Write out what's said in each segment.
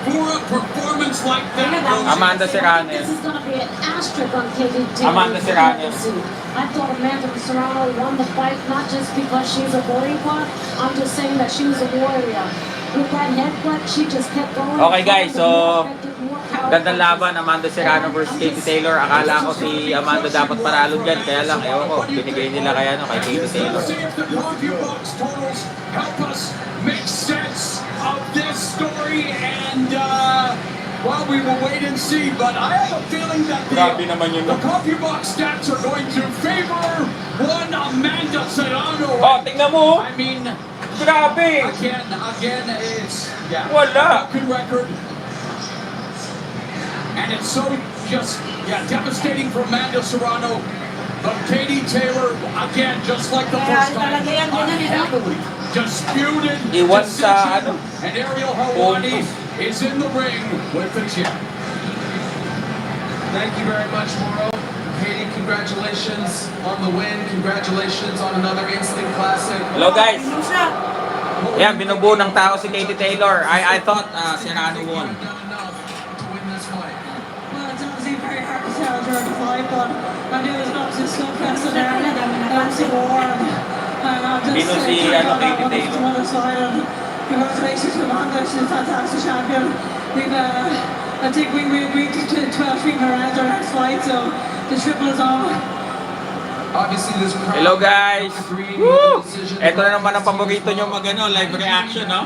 for a performance like that. Amanda Serrano. This is going to be an asterisk on Katie Taylor. Amanda Serrano. I thought Amanda Serrano won the fight not just because she's a warrior, I'm just saying that she was a warrior. With that headbutt, she just kept going. Okay guys, so gandang laban, Amanda Serrano versus Katie Taylor. Akala ko si Amanda dapat panalo dyan, kaya lang, ewan ko, binigay nila kay Katie Taylor. Help us make sense of this story, and well, we will wait and see, but I have a feeling that the coffee box stats are going to favor one Amanda Serrano. Oh, tingnan mo! I mean, grabe! Again, it's wala! good record. And it's so just, devastating for Amanda Serrano. But Katie Taylor, again, just like the first time, unhappily disputed decision. And Ariel Helwani is in the ring with the champ. Thank you very much, Moro. Katie, congratulations on the win. Congratulations on another instant classic. Hello guys! Yan, binubuo ng tao si Katie Taylor. I thought Serrano won. During the fight, but I knew it was not just so pressed down. Obviously warm. And I'm just Katie Taylor. On the side, and congratulations to Amanda. She's a fantastic champion. I think we agreed to 12 treatment rounds our next fight, so the triple is on. Obviously, this crowd. Hello guys! Woo! Ito na naman ang paborito nyo live reaction, no?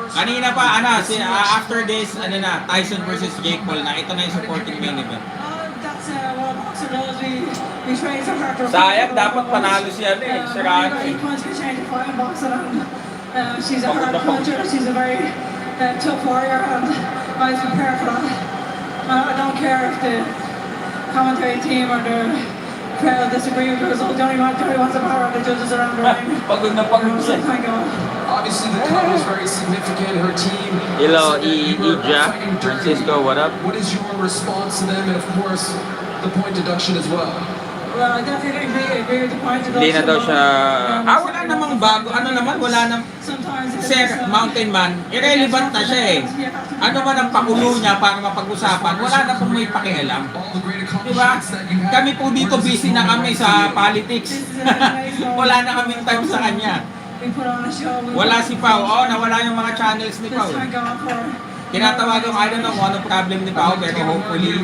Kanina pa, after this, Tyson Vs Jake Paul na. Ito na yung supporting main event. Sayang, dapat panalo siya Serrano. She's a hard puncher, she's a very tough warrior, and I was prepared for that. I don't care if the commentary team or the crowd disagree with the result. The only one who wants the power of the judges around the ring. So thank God. Obviously, the cut was very significant. Her team. Hello, Ija, Francisco, what up? What is your response to them, and of course, the point deduction as well? Well, I definitely agree with the point deduction. Hindi na daw siya... wala namang bago. Wala namang... Sir, Mountain Man, irrelevant na siya Ano man ang pakulo niya para mapag-usapan, wala na pong may pakialam. Diba? Kami po dito busy na kami sa politics. Wala na kaming time sa kanya. Wala si Pao. Nawala yung mga channels ni Pao. Tinatawagan ko, I don't know kung anong problem ni Pao, pero hopefully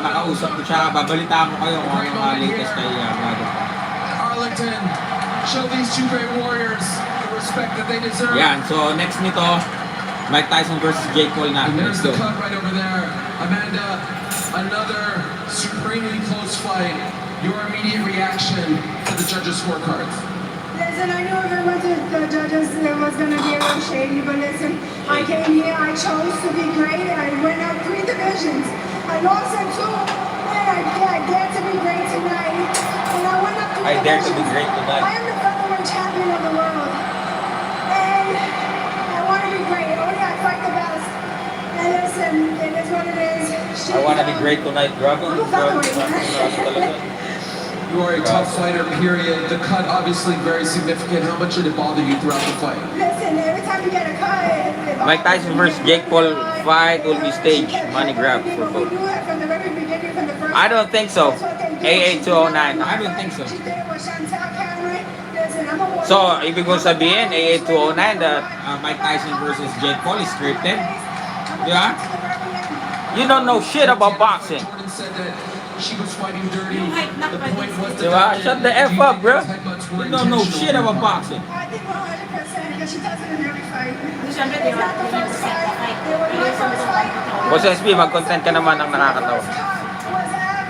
makausap ko siya. Babalitaan ko kayo kung anong latest kay Brother Pao. Arlington, show these two great warriors the respect that they deserve. Yan, so next nito, Mike Tyson versus Jake Paul na. And there's the cut right over there. Amanda, another supremely close fight. Your immediate reaction to the judges' scorecards? Listen, I know everyone to the judges was going to be a little shady, but listen, I came here, I chose to be great, I went up 3 divisions. I lost in 2, and I dared to be great tonight. And I went up 3 divisions. I dare to be great tonight. I am the featherweight champion of the world. And I want to be great. Only I fight the best. And listen, it is what it is. I want to be great tonight, Dragon. I'm a featherweight. You are a tough fighter, period. The cut obviously very significant. How much did it bother you throughout the fight? Listen, every time you get a cut, Mike Tyson versus Jake Paul fight will be staged. Money grab for both. I don't think so. AA 209. I don't think so. So, ibig kong sabihin, AA 209 that Mike Tyson versus Jake Paul is scripted. Yeah? You don't know shit about boxing. She was fighting dirty. The point was Diba? Shut the F up, bro. You don't know shit about boxing. I think 100% because she does it in every fight. It's Siyempre, not the first fight. It was my first fight. Boss SB, mag-content ka naman ng nakakatawa.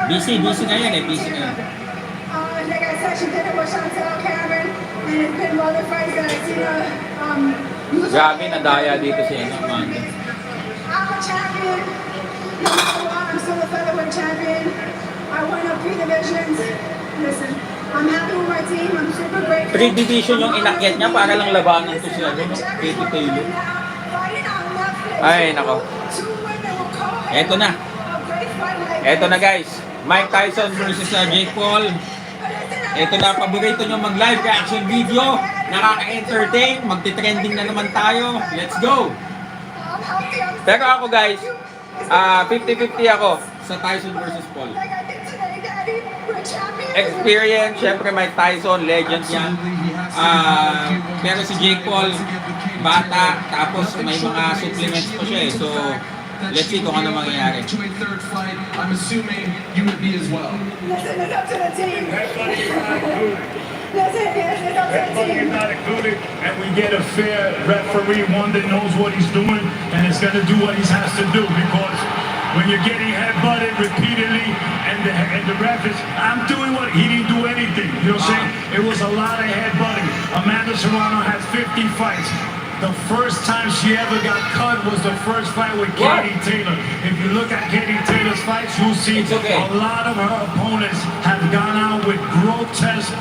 Busy ngayon busy ngayon. Like I said, she did it with Chantel Cameron, and it's been other fights that I've seen her use. Grabe, nadaya dito si Amanda. I'm a champion. No matter what, I'm still a featherweight champion. I won up 3 divisions. Listen, I'm happy with my team. I'm super grateful. 3 division yung inakyat niya para lang labanan to siya, no? Katie Taylor. Ay, nako. Eto na. Eto na guys. Mike Tyson versus Jake Paul. Ito na, paborito nyo mag-live reaction video. Nakaka-entertain. Magti-trending na naman tayo. Let's go! I'm healthy. I'm Pero ako guys, 50-50 ako sa Tyson versus Paul. Like I did today, Daddy. We're champions. Experience, syempre Mike Tyson, legend yan. Pero si Jake Paul, bata, tapos may mga supplements pa siya eh. So, let's see kung ano mangyayari. To a third fight, I'm assuming you would be as well. Listen, it's up to the team. Listen, yes, it's up to the Everybody team. is not included, and we get a fair referee, one that knows what he's doing and is going to do what he has to do. Because when you're getting headbutted repeatedly, and the ref is, I'm doing what he didn't do anything. You know what I'm saying? It was a lot of headbutting. Amanda Serrano has 50 fights. The first time she ever got cut was the first fight with Katie Taylor. If you look at Katie Taylor's fights, you'll see a lot of her opponents have gone out with grotesque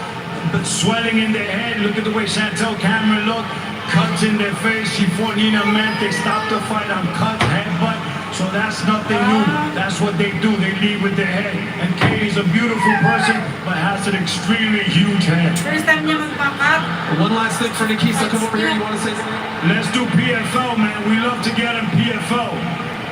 swelling in their head. Look at the way Chantel Cameron looked. Cuts in their face. She fought Nina Ment. They stopped the fight on cuts, headbutt. So that's nothing new. That's what they do. They lead with their head. And Katie's a beautiful person, but has an extremely huge head. First time niya magpakat. One last thing for Nikisa. Come over here. You want to say something? Let's do PFL, man. We love to get in PFL.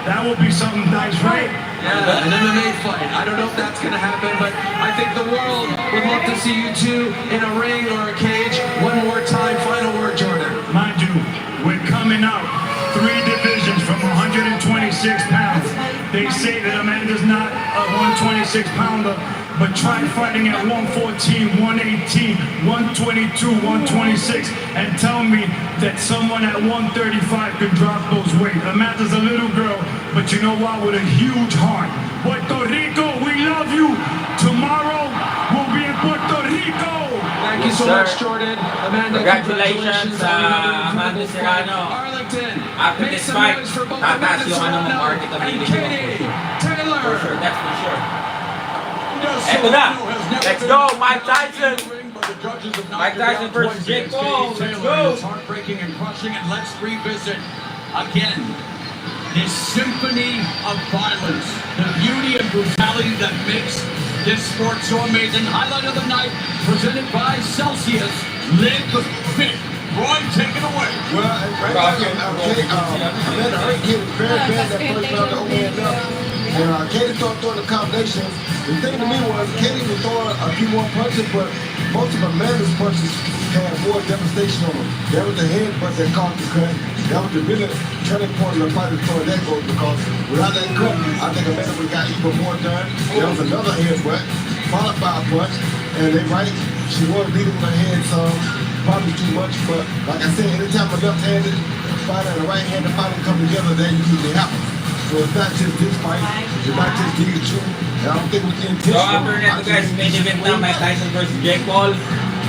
That would be something nice, right? Yeah, an MMA fight. I don't know if that's going to happen, but I think the world would love to see you two in a ring or a cage. One more time. Final word, Jordan. Mind you, we're coming out 3 divisions from 126 pounds. They say that Amanda's not a 126 pounder, but try fighting at 114, 118, 122, 126, and tell me that someone at 135 could drop those weight. Amanda's a little girl, but you know what? With a huge heart. Puerto Rico, we love you. Tomorrow, we'll be in Puerto Rico. Thank you so much, Jordan. Amanda, Congratulations, Amanda Serrano. Arlington. After Make this some fight, noise for both tataas Amanda yung ano mo, Serrano marketability and mo. Katie Taylor. For sure, that's for sure. Eto na. Let's go, Mike Tyson. Mike Tyson versus Jake Paul. Let's go. It's heartbreaking and crushing, and let's revisit again this symphony of violence, the beauty and brutality that makes this sport so amazing. Highlight of the night presented by Celsius. Live fit. Roy, take it away. Well, Amanda hurt Katie very bad that first round to open it up. And Katie started throwing the combinations. The thing to me was Katie was throwing a few more punches, but most of Amanda's punches had more devastation on them. That was the headbutt that caused the cut. That was the really turning point of the fight before that goes, because without that cut, I think Amanda would have got even more done. There was another headbutt, followed by a punch, and they right, she was leading with her head some, probably too much, but like I said, anytime a left-handed fighter and a right-handed fighter come together, that usually happens. So it's not just this fight, it's not just these two. And I don't think we can So after that, guys, main event na Mike Tyson versus Jake Paul.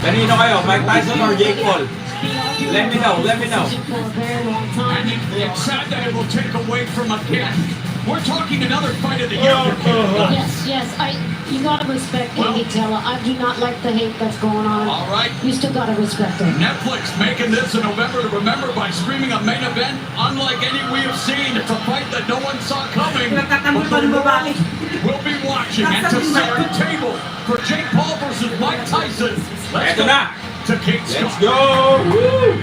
Kanino kayo, Mike Tyson or Jake Paul? Let me know, let me know. And it's sad that it will take away from again. We're talking another fight of the year. Yes, you gotta respect Katie Taylor. I do not like the hate that's going on. All right. You still gotta respect her. Netflix making this a November to remember by streaming a main event unlike any we have seen. It's a fight that no one saw coming. But the world will be watching. And to set the table for Jake Paul versus Mike Tyson. Let's go to Kate Scott. Let's go! Woo!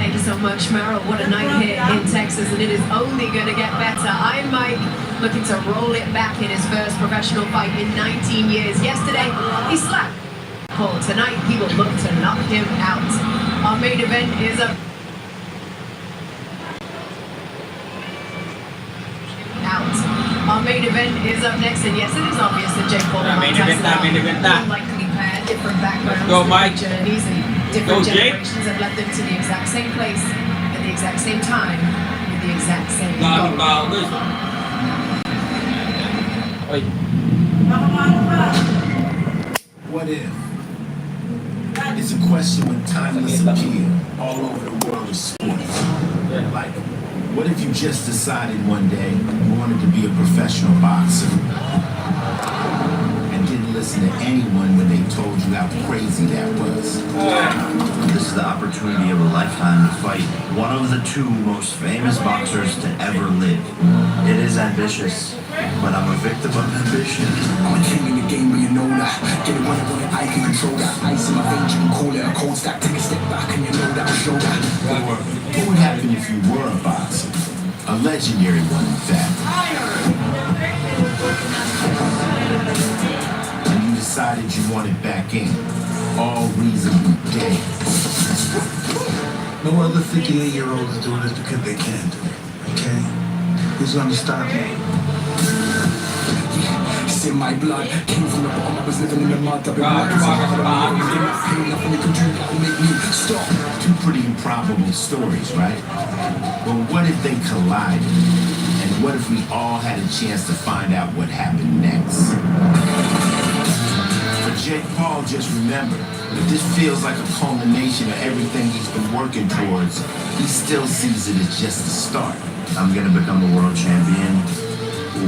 Thank you so much, Merrill. What a night here in Texas, and it is only going to get better. I'm Mike, looking to roll it back in his first professional fight in 19 years. Yesterday, he slapped Paul. Tonight, he will look to knock him out. Our main event is up. Our main event is up next, and yes, it is obvious that Jake Paul and Mike Tyson are unlikely pair, different backgrounds, Go, Mike. different journeys, and different generations have led them to the exact same place at the exact same time with the exact same goal. What if? It's a question with timeless appeal all over the world of sports. Like, what if you just decided one day you wanted to be a professional boxer and didn't listen to anyone when they told you how crazy that was? This is the opportunity of a lifetime to fight one of the 2 most famous boxers to ever live. It is ambitious, but I'm a victim of ambition. I'm a king your game, but you know that. Get it when I want it, I can control that. Ice in my veins, you can call it a cold stack. Take a step back and you know that I'll show that. What would happen if you were a boxer? A legendary one, in fact. And you decided you wanted back in. All reasonably gay. No other 58-year-old is doing this because they can do it. Okay? Who's gonna stop me? It's in my blood. Came from the bottom, I was living in the mud. I've been pain, nothing you can do that will make me stop. Two pretty improbable stories, right? But what if they collided? And what if we all had a chance to find out what happened next? For Jake Paul, just remember, if this feels like a culmination of everything he's been working towards, he still sees it as just the start. I'm gonna become the world champion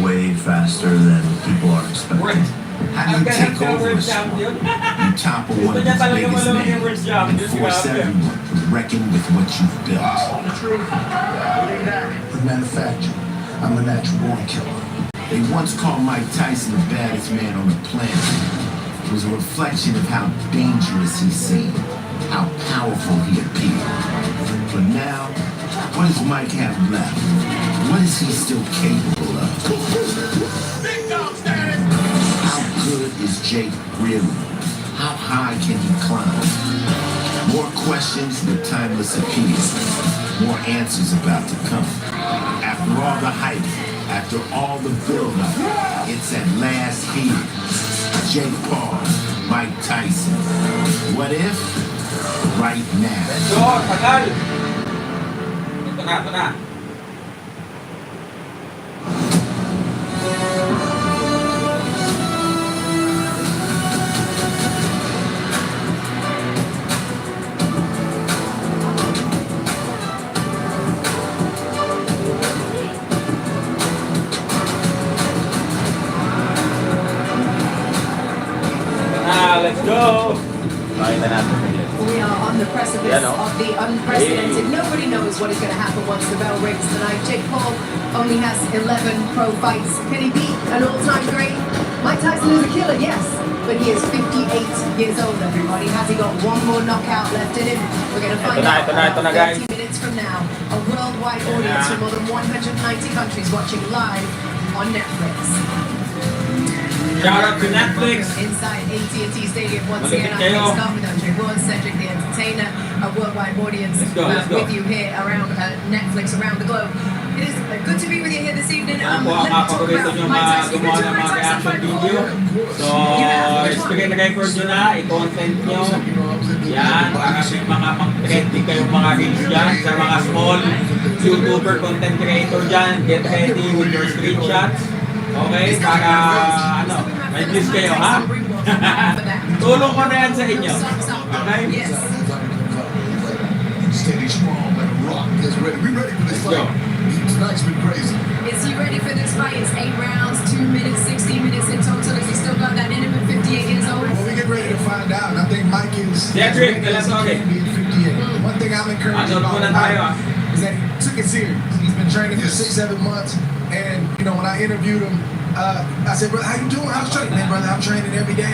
way faster than people are expecting. How do you take over a sport? You topple one of its biggest names and force everyone to reckon with what you've built. With manufacturing, I'm a natural born killer. They once called Mike Tyson the baddest man on the planet. It was a reflection of how dangerous he seemed, how powerful he appeared. But now, what does Mike have left? What is he still capable of? How good is Jake really? How high can he climb? More questions with timeless appeal. More answers about to come. After all the hype, after all the build-up, it's at last here. Jake Paul, Mike Tyson. What if? Right now. Ito na. Let's go! We are on the precipice of the unprecedented. Nobody knows what is going to happen once the bell rings tonight. Jake Paul only has 11 pro fights. Can he beat an all-time great? Mike Tyson is a killer, yes, but he is 58 years old, everybody. Has he got one more knockout left in him? We're going to find out 30 minutes from now. A worldwide audience from more than 190 countries watching live on Netflix. Shout out to Netflix. Inside AT&T Stadium once again. I'm Scott with Andre Ward, Cedric the Entertainer, a worldwide audience with you here around Netflix around the globe. It is good to be with you here this evening. Let me talk about Mike Tyson. Reaction video. So, screen record nyo na, i-content nyo. Yan, para may mga trending kayong mga reels dyan sa mga small YouTuber content creator dyan. Get ready with your screenshots. Okay, para may views kayo, ha? Tulong ko na yan sa inyo. Okay? Steady, strong, and rock is ready. We ready for this fight. Tonight's been crazy. Is he ready for this fight? It's 8 rounds, 2 minutes, 16 minutes in total. Has he still got that in him at 58 years old? Well, we get ready to find out. And I think Mike is... Cedric, let's talk it. 58. One thing I'm encouraged about Mike is that he took it serious. He's been training for 6-7 months. And, you know, when I interviewed him, I said, brother, how you doing? How's training? Man, brother, I'm training every day.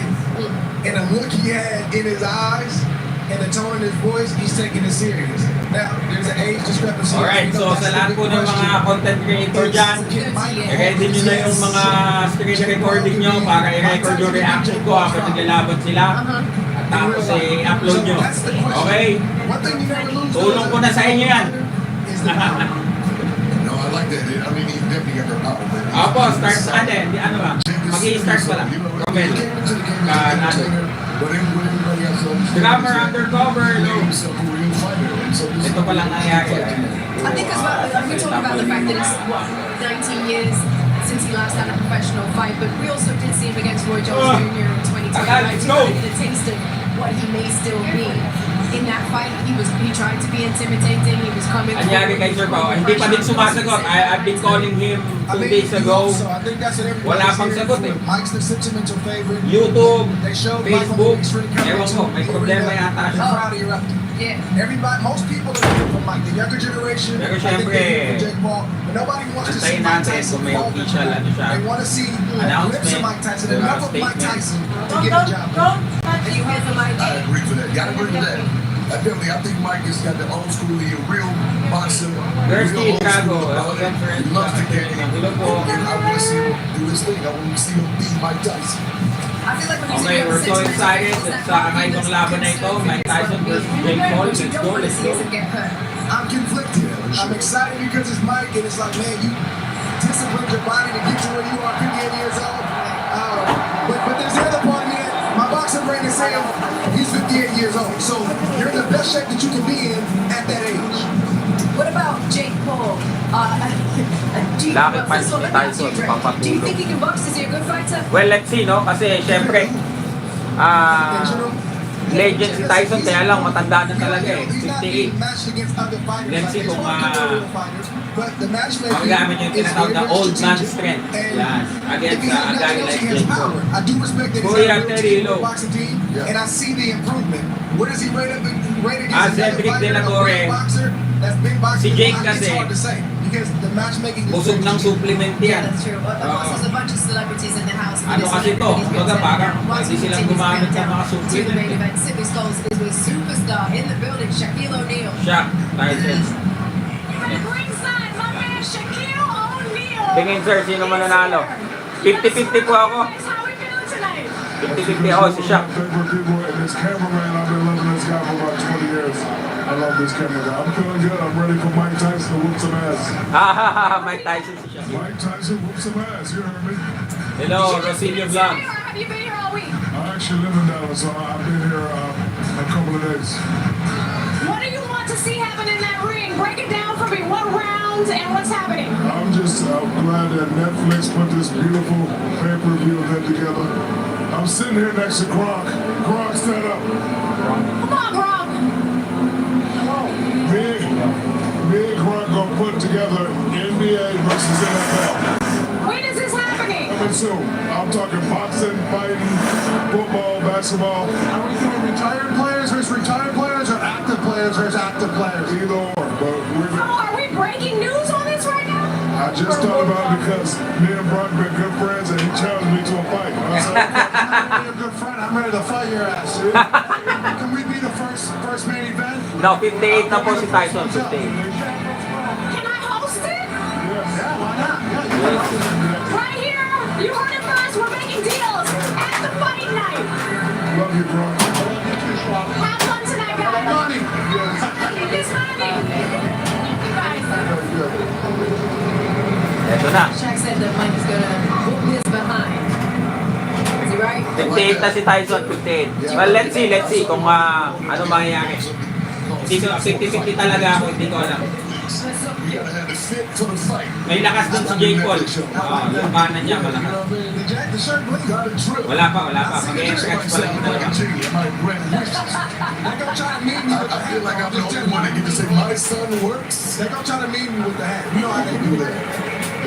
And the look he had in his eyes and the tone in his voice, he's taking it serious. Now, there's an age discrepancy. Alright, so sa lahat po ng mga content creator dyan, i-ready nyo na yung mga screen recording nyo para i-record yung reaction ko habang naglalaban sila. At tapos i-upload nyo. Okay? Tulong ko na sa inyo yan. No, I like that. I mean, he definitely got the power. Opo, start sa atin. Ano ba? Mag-i-start pala. Comment. Drummer undercover. Ito palang nangyari. I think as well, we talk about the fact that it's, 19 years since he last had a professional fight, but we also did see him against Roy Jones Jr. in 2020. Get a taste of what he may still be. In that fight, he tried to be intimidating. He was coming. Anyari kay Sir Pao, hindi pa din sumasagot. I've been calling him 2 days ago. Wala pang sagot eh. YouTube, Facebook, ewan ko, may problema yata siya. Everybody, most people are looking for Mike. The younger generation, pero syempre, Nobody wants to see Antayin Mike natin Tyson kung may fall official before. ano siya. They want to see glimpse of Announcement. Mike Tyson, enough of Mike Statement. Tyson to get the job done. Are you here for Mike? I agree with that. Gotta agree with that. Definitely, I think Mike has got the old school, he a real boxer. Thirsty Real old Chicago. school about it. He loves the game. Hello po. And I want to see him do his thing. I want to see him beat Mike Tyson. I feel like when he's Okay, in we're so excited sa kakaibang laban na ito. Mike Tyson vs Jake Paul. Let's go, let's go. I'm conflicted. I'm excited because it's Mike, and it's like, man, you disciplined your body to get to where you are 58 years old. But there's the other part of me that my boxing brain is saying he's 58 years old. So you're in the best shape that you can be in at that age. What about Jake Paul? Do you think he can box? Is he a good fighter? Well, let's see, no? Kasi, syempre, legend si Tyson, kaya lang matanda na talaga eh. 58. Let's see kung magagamit yung tinatawag na old man strength. Yan. Against a guy like Jake Paul. I do respect that he's Kuya, got a Terry, real low. boxing team, and I see the improvement. What does he rate against Cedric De La Torre. That's big boxing. Si Jake It's kasi, hard to say because the matchmaking is busog ng supplement Yeah, yan. that's true. Of course, there's a bunch of celebrities in the house. Ano kasi to? Kumbaga parang hindi silang gumamit ng mga To the main supplement. event, Sydney Skulls is with superstar in the building, Shaquille O'Neal. Siya, Tyson. Ringside, my man Shaquille O'Neal. Tingin sir, sino mananalo? 50-50 po ako. How we feeling tonight? 50-50 ako, si Shaq. Favorite people and this cameraman, I've been loving this guy for about 20 years. I love this camera guy. I'm feeling good. I'm ready for Mike Tyson to whoop some ass. Mike Tyson si Shaq. Mike Tyson whoop some ass. You heard me? Hello, Rosilio Vlog. Have you been here all week? I actually live in Dallas, so I've been here a couple of days. What do you want to see happen in that ring? Break it down for me. What rounds and what's happening? I'm just glad that Netflix put this beautiful pay-per-view event together. I'm sitting here next to Gronk. Gronk, stand up. Come on, Gronk. Me and Gronk gonna put together NBA versus NFL. When is this happening? Coming soon. I'm talking boxing, fighting, football, basketball. Are we doing retired players versus retired players or active players versus active players? Either or, but we're. Oh, are we breaking news on this right now? I just thought about it because me and Brock been good friends and he challenged me to a fight. I said, I'm a good friend. I'm ready to fight your ass, dude. Can we be the first main event? No, 58 na po si Tyson, 58. Can I host it? Yeah, why not? Yeah, Right here. You heard it first. We're making deals at the fight night. love you, Brock. Have fun tonight, guys. money. It's money. You guys. Eto na. Shaq said that Mike is gonna whoop his behind. Is he right? 58 na si Tyson, 58. Well, let's see kung ano mangyayari. Hindi ko, 50-50 talaga ako, hindi ko alam. You gotta have the fit for the fight. May lakas dun si Jake Paul. Yung kanan niya malakas. The shirt blink got a drip. Wala pa. Mag-stretch pa lang yung dalawa. I feel like I'm the only one that get to say my son works. They're gonna try to meet me with the hat. You know how they do that.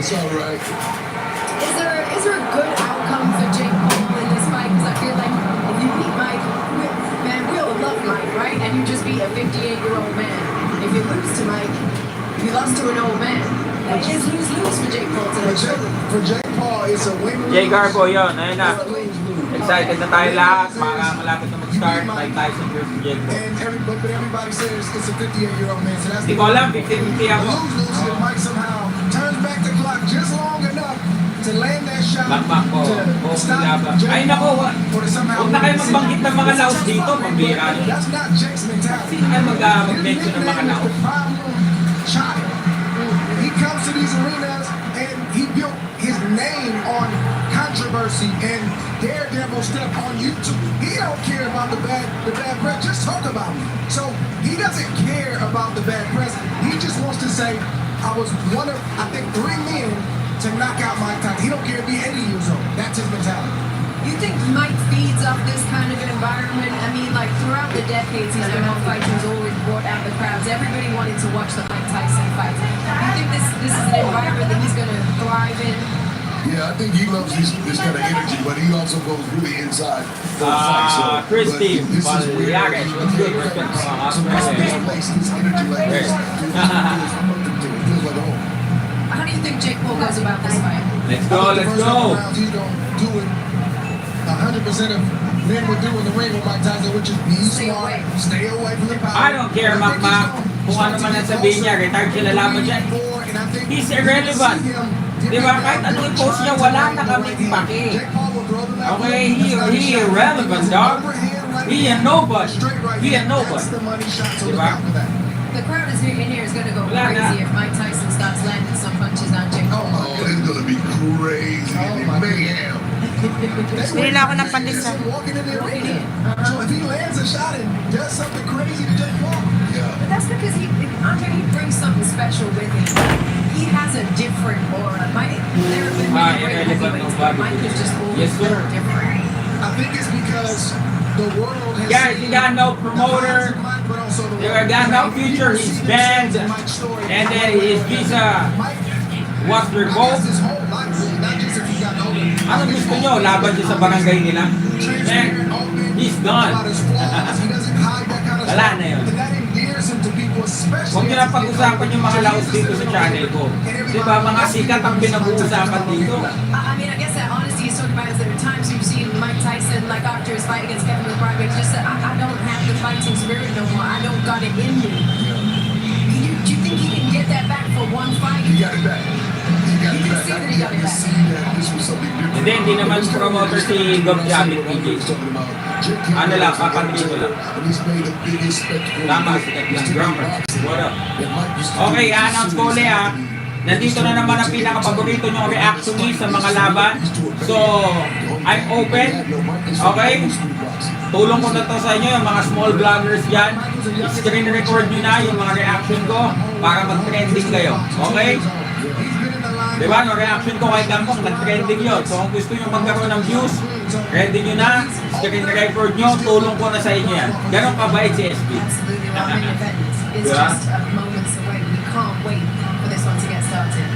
It's all right. Is there a good outcome for Jake Paul in this fight? Because I feel like if you beat Mike, man, we all love Mike, right? And you just beat a 58-year-old man. If you lose to Mike, you lost to an old man. It is lose-lose for Jake Paul today. For Jake Paul, it's a win-lose. Jay Garbo yun, ayun na. Excited na tayo lahat. Malapit na mag-start. Mike Tyson vs Jake Paul. But everybody says it's a 58-year-old man. So that's Hindi ko alam, 50-50 ako. lose-lose if Mike somehow turns back the clock just long enough to land that shot. Bakbak ko. Ay nako, huwag na kayo magbanggit ng mga laos dito. Pambira nyo. That's not Jake's mentality. Sino kayo mag-mention ng mga laos? Child. He comes to these arenas and he built his name on controversy and daredevil stuff on YouTube. He don't care about the bad press. Just talk about me. So he doesn't care about the bad press. He just wants to say, I was one of, I think, 3 men to knock out Mike Tyson. He don't care if he's 80 years old. That's his mentality. You think Mike feeds off this kind of environment? I mean, like throughout the decades he's been on fights, he's always brought out the crowds. Everybody wanted to watch the Mike Tyson fights. Do you think this is an environment that he's going to thrive in? Yeah, I think he loves this kind of energy, but he also goes really inside for the fight. So, Christy, this is weird. Palyares, what's good? Respect to Some place, this energy like this feels like home. Let's go, let's go. He's going to do it 100% of men would do in the ring with Mike Tyson, which is be smart, stay away from the power. I don't care, Mac. Kung ano man ang sabihin niya, retired siya lalaban siya. He's irrelevant. Di ba? Kahit anong i-post niya, wala na kami pake. Okay, he irrelevant, dog. He a nobody. He a nobody. Di ba? The crowd is in here is going to go crazy if Mike Tyson starts landing some punches on Jake Paul. Oh, it's going to be crazy. Mayhem. Bili na ako ng pandesa. So if he lands a shot and does something crazy to Jake Paul, But that's because Andre, he brings something special with him. He has a different aura. Mike, there have been many great heavyweights, but Mike is just always different. I think it's because the world has Guys, he got no promoter. He got no future. He's banned. And then his visa was revoked. Ano gusto nyo? Laban siya sa barangay nila? Man, he's gone. Wala na yun. Huwag nyo na pag-usapan yung mga laos dito sa channel ko. Diba, mga sikat ang pinag-uusapan dito. I mean, I guess that honesty is talking about is there are times you've seen Mike Tyson, like after his fight against Kevin McBride, just said, I don't have the fighting spirit no more. I don't got it in me. Do you think he can get that back for one fight? He got it back. You can see that he got it back. Hindi naman promoter si Gob Jabit PJ. Ano lang, kapandito lang. Tama, sikat lang. Drummer. What up? Okay, announce ko ulit ha. Nandito na naman ang pinaka-paborito nyong reaction sa mga laban. So, I'm open. Okay? Tulong ko na to sa inyo, yung mga small vloggers dyan. Screen record nyo na yung mga reaction ko para mag-trending kayo. Okay? Diba, no, reaction ko kay Gangkong, nag-trending yun. So kung gusto nyo magkaroon ng views, ready nyo na, screen record nyo, tulong ko na sa inyo yan. Ganon kabait si SB. It's just moments away. We can't wait for this one to get started.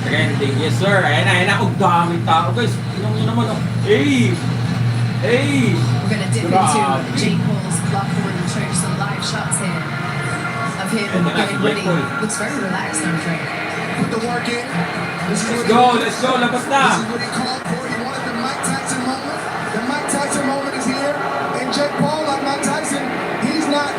Trending, yes sir. Ayan na, ang daming tao. Guys, tingnan nyo naman. Hey! Hey! We're going to dip into Jake Paul's locker and show you some live shots here of him getting ready. Looks very relaxed, Andre. put the work in. Let's go, labas na. This is what he called for. He wanted the Mike Tyson moment. The Mike Tyson moment is here. And Jake Paul, like Mike Tyson, he's not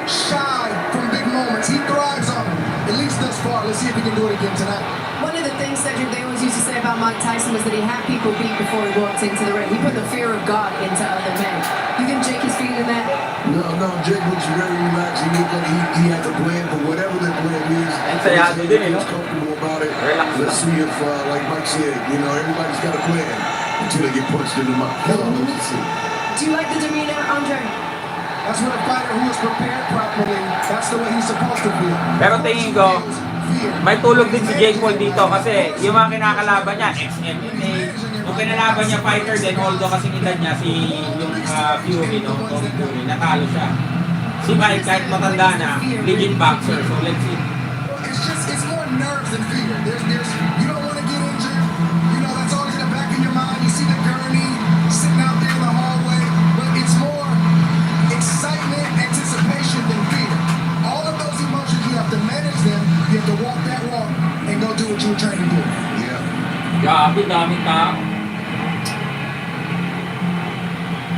shy from big moments. He thrives on them, at least thus far. Let's see if he can do it again tonight. One of the things, Cedric, they always used to say about Mike Tyson was that he had people beat before he walked into the ring. He put the fear of God into other men. You think Jake is feeling that? No, Jake looks very relaxed. He looked like he had a plan, but whatever that plan is, he's comfortable about it. Let's see if, like Mike said, everybody's got a plan until they get punched in the mouth. Let's see. Do you like the demeanor, Andre? That's what a fighter who is prepared properly, that's the way he's supposed to feel. Pero tingin ko, may tulog din si Jake Paul dito kasi yung mga kinakalaban niya, ex-MMA, yung kinalaban niya fighter din, although kasing edad niya, yung Fury, Tommy Fury, natalo siya. Si Mike, kahit matanda na, legit boxer, so let's see. It's more nerves than fear. You don't want to get injured. That's always in the back of your mind. You see the gurney sitting out there in the hallway, but it's more excitement, anticipation than fear. All of those emotions, you have to manage them. You have to walk that walk and go do what you were trying to do. Yeah. Grabe, daming tao.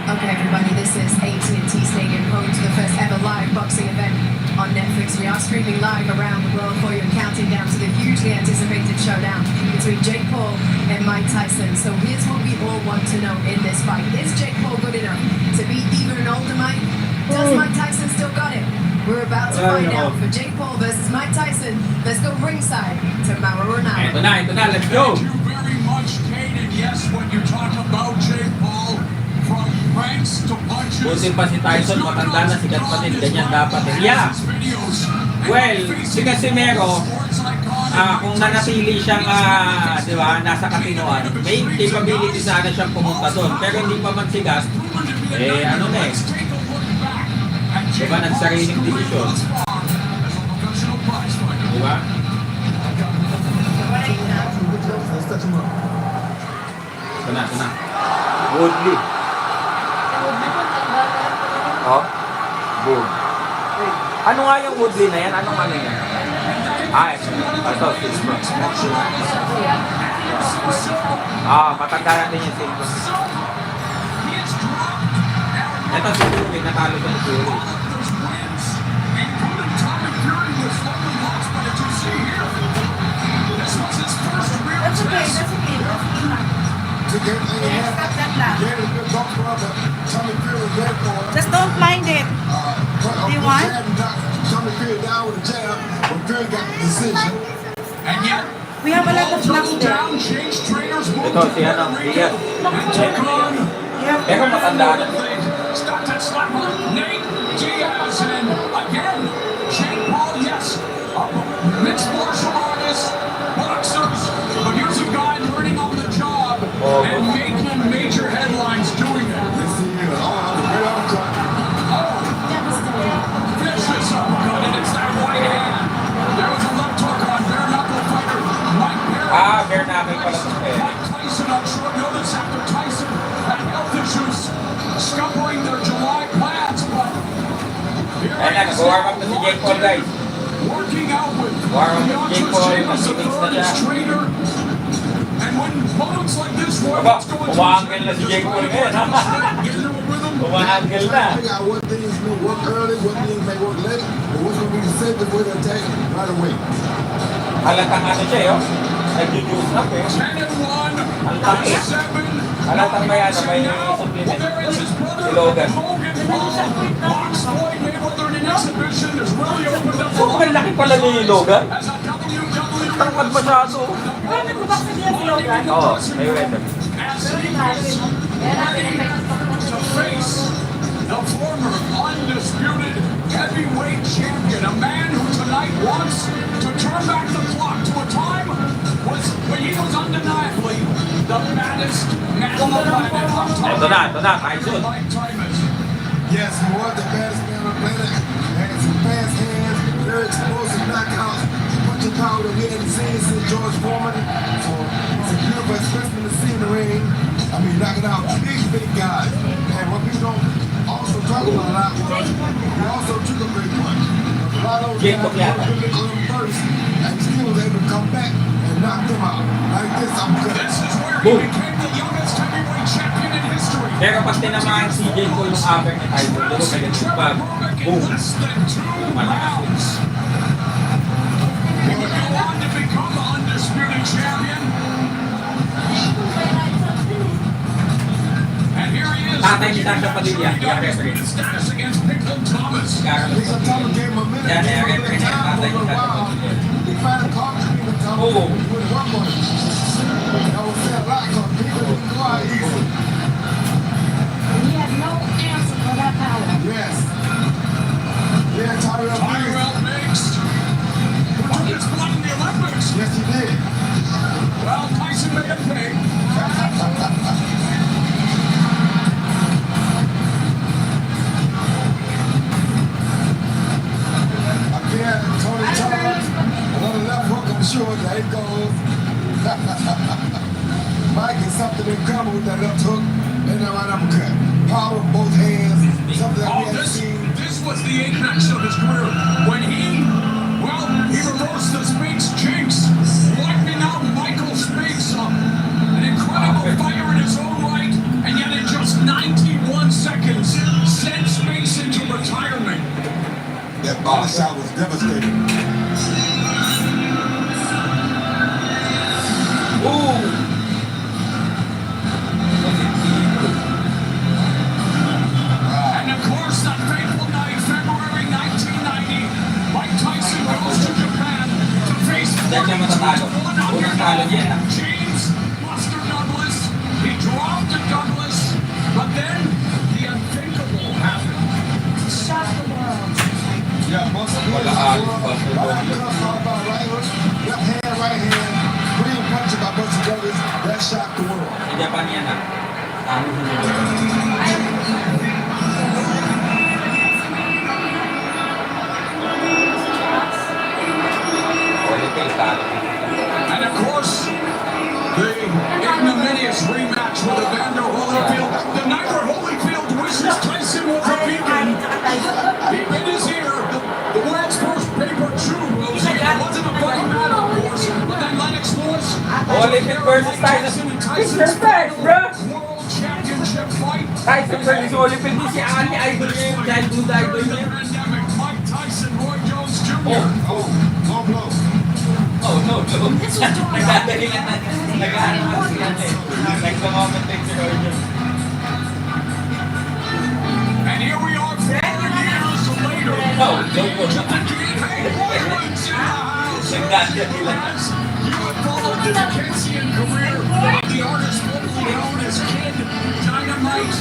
Okay, everybody, this is AT&T Stadium, home to the first ever live boxing event on Netflix. We are streaming live around the world for you and counting down to the hugely anticipated showdown between Jake Paul and Mike Tyson. So here's what we all want to know in this fight. Is Jake Paul good enough to beat even an older Mike? Does Mike Tyson still got it? We're about to find out for Jake Paul versus Mike Tyson. Let's go ringside to Mauro Ronaldo. Ito na, let's go! Thank you very much, Kate. And yes, when you talk about Jake Paul, from pranks to punches, Buti pa si Tyson, matanda na, sikat pa din, ganyan dapat. Yeah! Well, si Casimero, kung nanatili siyang, di ba, nasa katinoan, may capability sana siyang pumunta doon. Pero hindi pa man sigas, ano na eh. Di ba, nagsariling desisyon. Di ba? Ito na. Woodley. Oh? Wood. Ano nga yung Woodley na yan? Anong ano yan? Ay, ito, Silver. Matanda natin yung Silver. Ito si Fury, natalo sa Fury. That's okay. Just don't mind it. Do you want? We have a lot of blocks there. Ito, si ano, Diaz. Pero matanda na. Nate Diaz, and again, Jake Paul, yes, mixed martial artist, boxers, but here's a guy learning on the job and making major headlines doing it. Vicious uppercut, and it's that right hand. There was a left hook on bare knuckle fighter Mike Barrett. Bare knuckle pala sa Mike Tyson on short notice after Tyson had health issues scuppering their July plans, but here Nag-warm up na si Jake Paul, guys. working out with Warm up na si Jake Paul, James, the nag-mix na siya. trainer. And when moments like this, Roy, Aba, let's go into umaanggal na si Jake Paul ngayon, ha? Umaanggal na. Figure out what things may work early, what things may work late, and what's going to be the safest way to attack right away. Halatang ano siya, yo? Nag-juice up, eh. 10-1, Ang laki. 7. Halatang may ano, may supplement. Si Logan. Box Floyd Mayweather in an exhibition has really opened up Oh, ang laki pala ni Logan. as a WWE Tangkad masyado. Oo, Mayweather. as he is to face the former undisputed heavyweight champion, a man who tonight wants to turn back the clock to a time when he was undeniably the baddest man on the planet. Ito na, Tyson. Yes, he was the baddest man on the planet. Had some fast hands, very explosive knockouts, punching power that we hadn't seen since George Foreman. So it's a beautiful expression to see in the ring. I mean, knocking out big guys. And what we don't also talk about a lot was he also took a big punch. A lot of those guys were really on him first, and he still was able to come back and knock them out. Like this, I'm good. This is where he became the youngest heavyweight champion in history. Pero pag tinamaan si Jake Paul yung upper ni Tyson, doon ko nag-pag, boom. Malakas. He would go on to become the undisputed champion. And here he is. Tatay ni Sasha Padilla, yung referee. Status against Pickle Thomas. Pickle Thomas gave him a minute. Yan, yung referee niya, tatay ni Sasha Padilla. He finally caught Pickle Thomas. Oo. He wouldn't work on him. That was said a lot because Pickle didn't go out easy. He had no answer for that power. Yes. Yeah, Tyrell Banks. Who took his blood in the Olympics. Yes, he did. Well, Tyson made him pay. Again, Tony Charles. Another left hook, I'm sure. There he goes. Mike has something in common with that left hook and that right uppercut. Power in both hands. Something that we haven't seen. This was the apex of his career when he reversed the Spinks jinx, wiping out Michael Spinks, an incredible fighter in his own right, and yet in just 91 seconds sent Spinks into retirement. That body shot was devastating. Ooh! And of course, that fateful night, February 1990, Mike Tyson goes to Japan to face James Buster Douglas. He dropped to Douglas, but then the unthinkable happened. He shocked the world. Yeah, Buster Douglas. Right hand. Clean punch by Buster Douglas. That shocked the world. Di Japan yan, ha? And of course, the ignominious rematch with Evander Holyfield. The night where Holyfield wishes Tyson was a vegan. He bit his ear. The world's first paper chew, Rosie. It wasn't a Holyfield versus Tyson. Mr. Facts, bro! World Championship fight. Tyson versus Holyfield. Si Ani, idol niya yung childhood idol niya. Pandemic. Mike Tyson, Roy Jones Jr. Low blow. Oh, no, no. Nagdadalingan na. Nag-ano sila eh. Nag-comment Roy Jones. And here we are 4 years later. No, joke ko. As you have followed the Dickensian career of the artist formerly known as Kid Dynamite.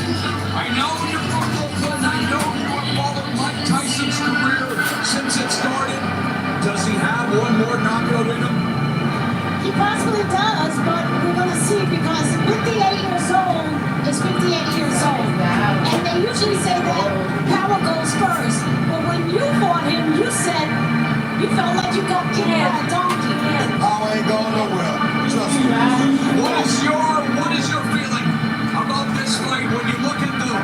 I know you're from Brooklyn. I know you have followed Mike Tyson's career since it started. Does he have one more knockout in him? He possibly does, but we're going to see because 58 years old is 58 years old. And they usually say that power goes first. But when you fought him, you said you felt like you got kicked by a donkey. Power ain't going nowhere. Trust me. What is your feeling about this fight when you look at the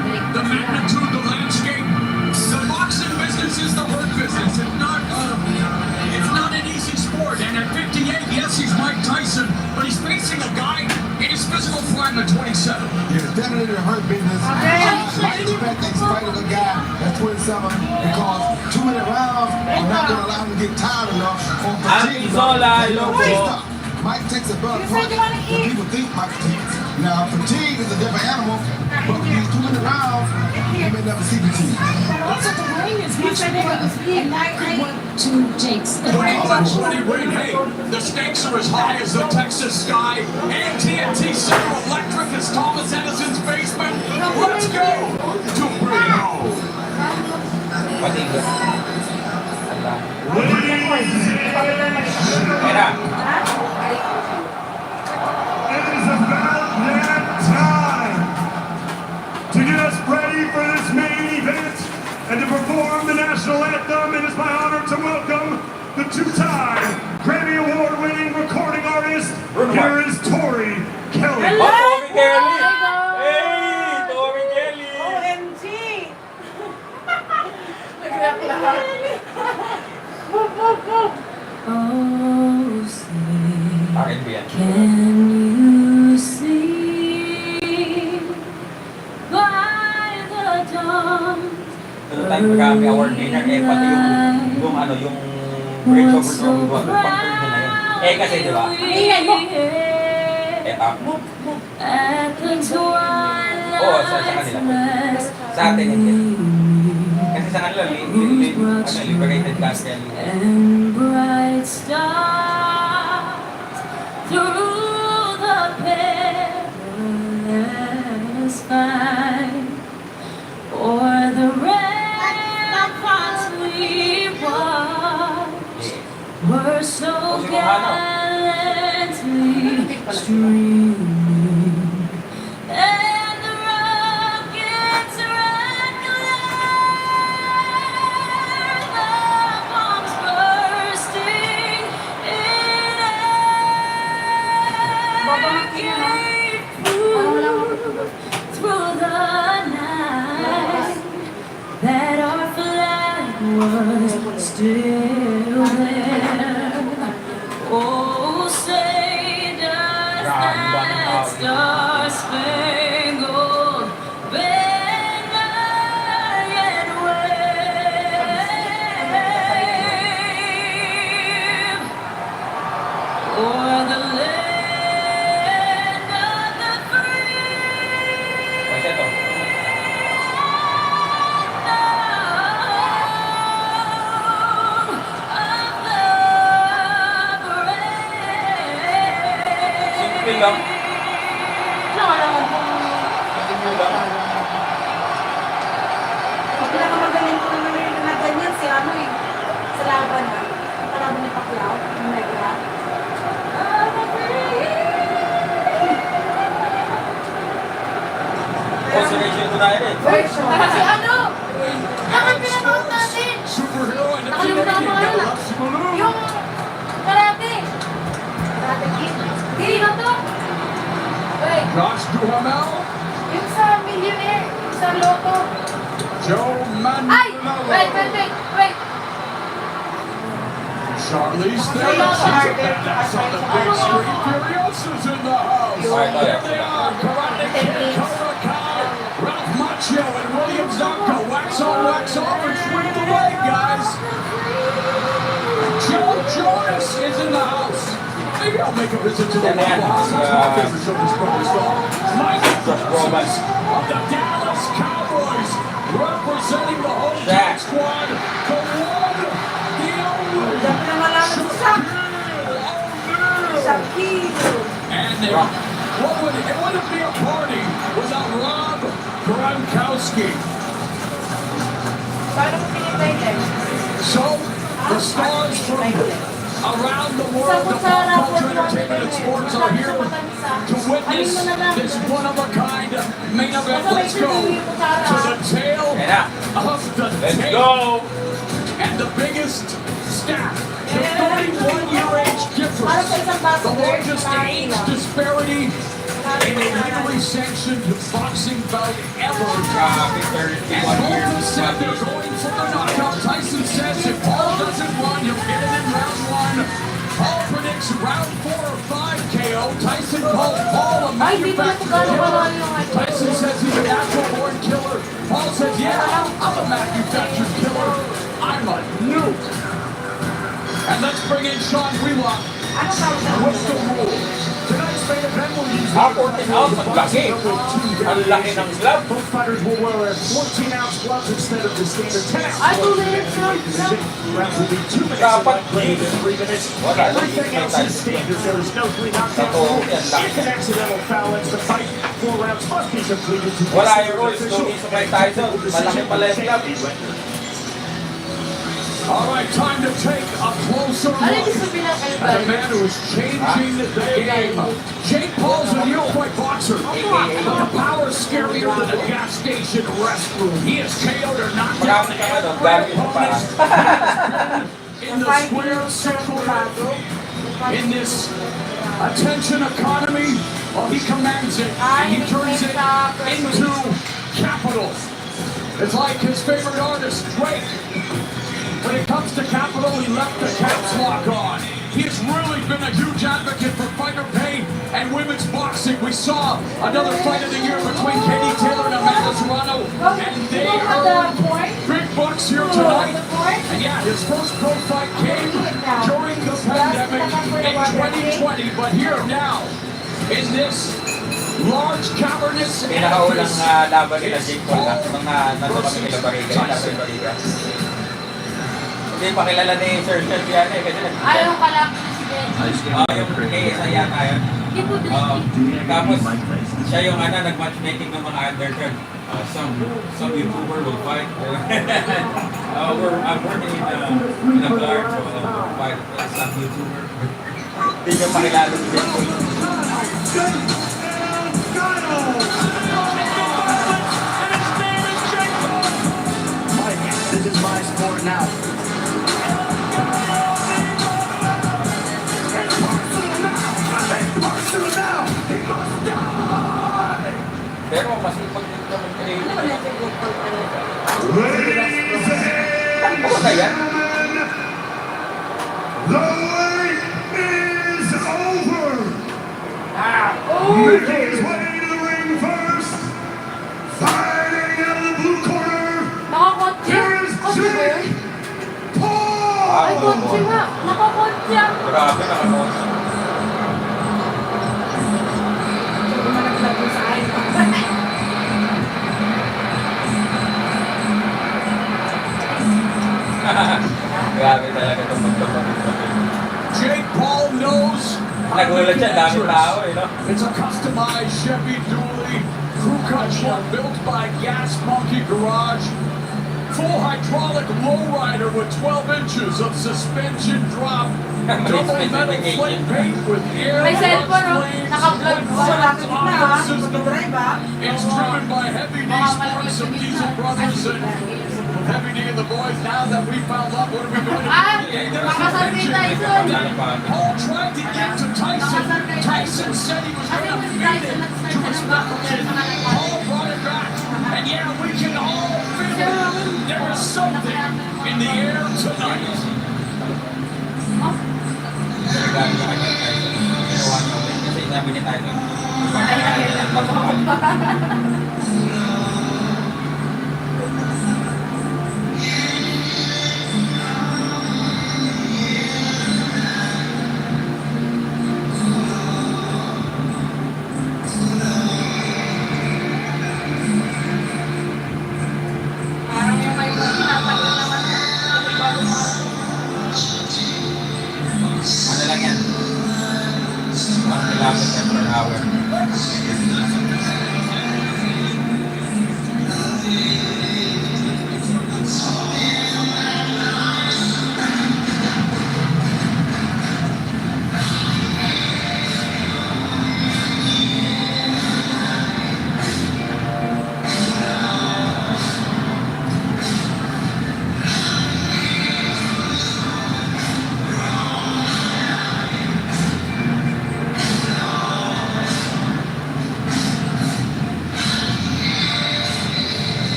magnitude, the landscape? The boxing business is the hurt business. It's not an easy sport. And at 58, yes, he's Mike Tyson, but he's facing a guy in his physical prime at 27. Yeah, it's definitely the hurt business. I expect in spite of a guy that's 27 because 2 minute rounds are not going to allow him to get tired enough or fatigue. Mike takes a better punch than people think Mike takes. Now, fatigue is a different animal, but these 2 minute rounds, you may never see fatigue. But also the ring is much bigger, and that could work to Jake's advantage. Hey, the stakes are as high as the Texas sky, and TNT Center Electric is Thomas Edison's basement. Let's go to Rio. It is about that time to get us ready for this main event and to perform the national anthem. It is my honor to welcome the 2-time Grammy Award-winning recording artist. Here is Tori Kelly. Hello! Tori Kelly! Hey! Tori Kelly! OMG! Oh, say, Akin ba yan? can you see by the dawn? Ano tayo Grammy Award winner eh, pati yung ano, yung Bridge Over Troubled Water, pang-third na yun. Eh kasi diba? At the twilight, Oo, sa kanila. Sa atin hindi. Kasi sa kanila, liberated gospel. and bright stars through the perilous fight, o'er the ramparts we watched were so gallantly streaming, and the rockets ran clear, the bombs bursting in air, gave proof through the night that our flag was still there. Oh, say does that star-spangled banner yet wave o'er the land of the free? What's ito? Simple lang. Simple lang. Ang pinakamagaling ko naman rin na ganyan si ano eh. Sa laban na. Parang ni Pacquiao. Yung negra. Oh, si Rachel Gunayan eh. Kasi ano? Ang pinanood natin. Superhero and the Nakalimutan mo ano? Yung karate. Karate Kid. Hindi na to. Wait. Josh Duhamel, Yung sa millionaire. Sa loto. Joe Ay! Manuel, Wait. Charlie's there. That's on the big screen. Furiosa's in the house. Here they are. Karate Kid, Cobra Kai, Ralph Macchio, and William Zabka. Wax on, wax off, and swing the leg, guys. Joe Jonas is in the house. Maybe I'll make a visit to the White House. That's my favorite show this Brothers song. Mike Romas of the Dallas Cowboys, representing the hometown squad. The one, the only. And it wouldn't be a party without Rob Gronkowski. So, the stars from around the world of pop culture, entertainment, and sports are here to witness this one-of-a-kind main event. Let's go to the tail of the tape. And the biggest stat, the 31-year age difference, the largest age disparity in a legally sanctioned boxing bout ever. And both said they're going for the knockout. Tyson says if Paul doesn't run, he'll get it in round 1. Paul predicts round 4 or 5 KO. Tyson calls Paul a manufactured killer. Tyson says he's a natural-born killer. Paul says, yeah, I'm a manufactured killer. I'm a nuke. And let's bring in Sean Wheelock with the rules. Tonight's main event will use the 14-ounce ang laki. Ang laki ng glove. Both fighters will wear 14-ounce gloves instead of the standard 10-ounce gloves. Rounds will be 2 minutes of play and 3 minutes. Everything else is standard. There is no 3 knockdown rule. If an accidental foul ends the fight, 4 rounds must be completed to wala yung rules. Doon sa Mike Tyson. Malaki pala yung glove. All right, time to take a closer look at a man who is changing the game. Jake Paul's a neophyte boxer, but the power is scarier than a gas station restroom. He has KO'd or knocked down every opponent in the square circle. In this attention economy, well, he commands it, and he turns it into capital. It's like his favorite artist, Drake. When it comes to capital, he left the caps lock on. He has really been a huge advocate for fighter pay and women's boxing. We saw another fight of the year between Katie Taylor and Amanda Serrano, and they earned big bucks here tonight. And yeah, his first pro fight came during the pandemic in 2020, but here now, in this large cavernous edifice, it's Paul versus Tyson. Hindi pa kilala ni Sir Chef yan eh. Ayaw ka lang. Yung KSA yata yun. Tapos, siya yung nag-matchmaking ng mga undercard. Some YouTuber will fight. I'm working in a bar, so I'll fight some YouTuber. Hindi nyo pakilala si Jake Paul. This is my sport now. Pero masipag din naman kayo. Ladies and gentlemen, the wait is over. Making his way to the ring first, fighting out of the blue corner. Here is Jake Paul. Ay, kotse nga. Nakakotse ako. Grabe, nakakotse. Grabe talaga itong magpapagpapagpapag. Jake Paul knows nagulat siya, dami tao eh, no? It's a customized Chevy Dually crew cut truck built by Gas Monkey Garage. Full hydraulic lowrider with 12 inches of suspension drop. Double metal plate paint with air May cellphone, no? Naka-vlog ko. It's driven by Heavy D Sports of Diesel Brothers and Heavy D and the boys. Now that we found love, what are we going to do? Paul tried to get to Tyson. Tyson said he was going to feed him to his mountain. Paul brought it back. And yeah, we can all feel it. There is something in the air tonight. sabi ko kay Tyson, ginawa niyo ulit. Kasi sabi ni Tyson, Parang yung may tinatagal naman. ano lang yan? 1 kilometer per hour.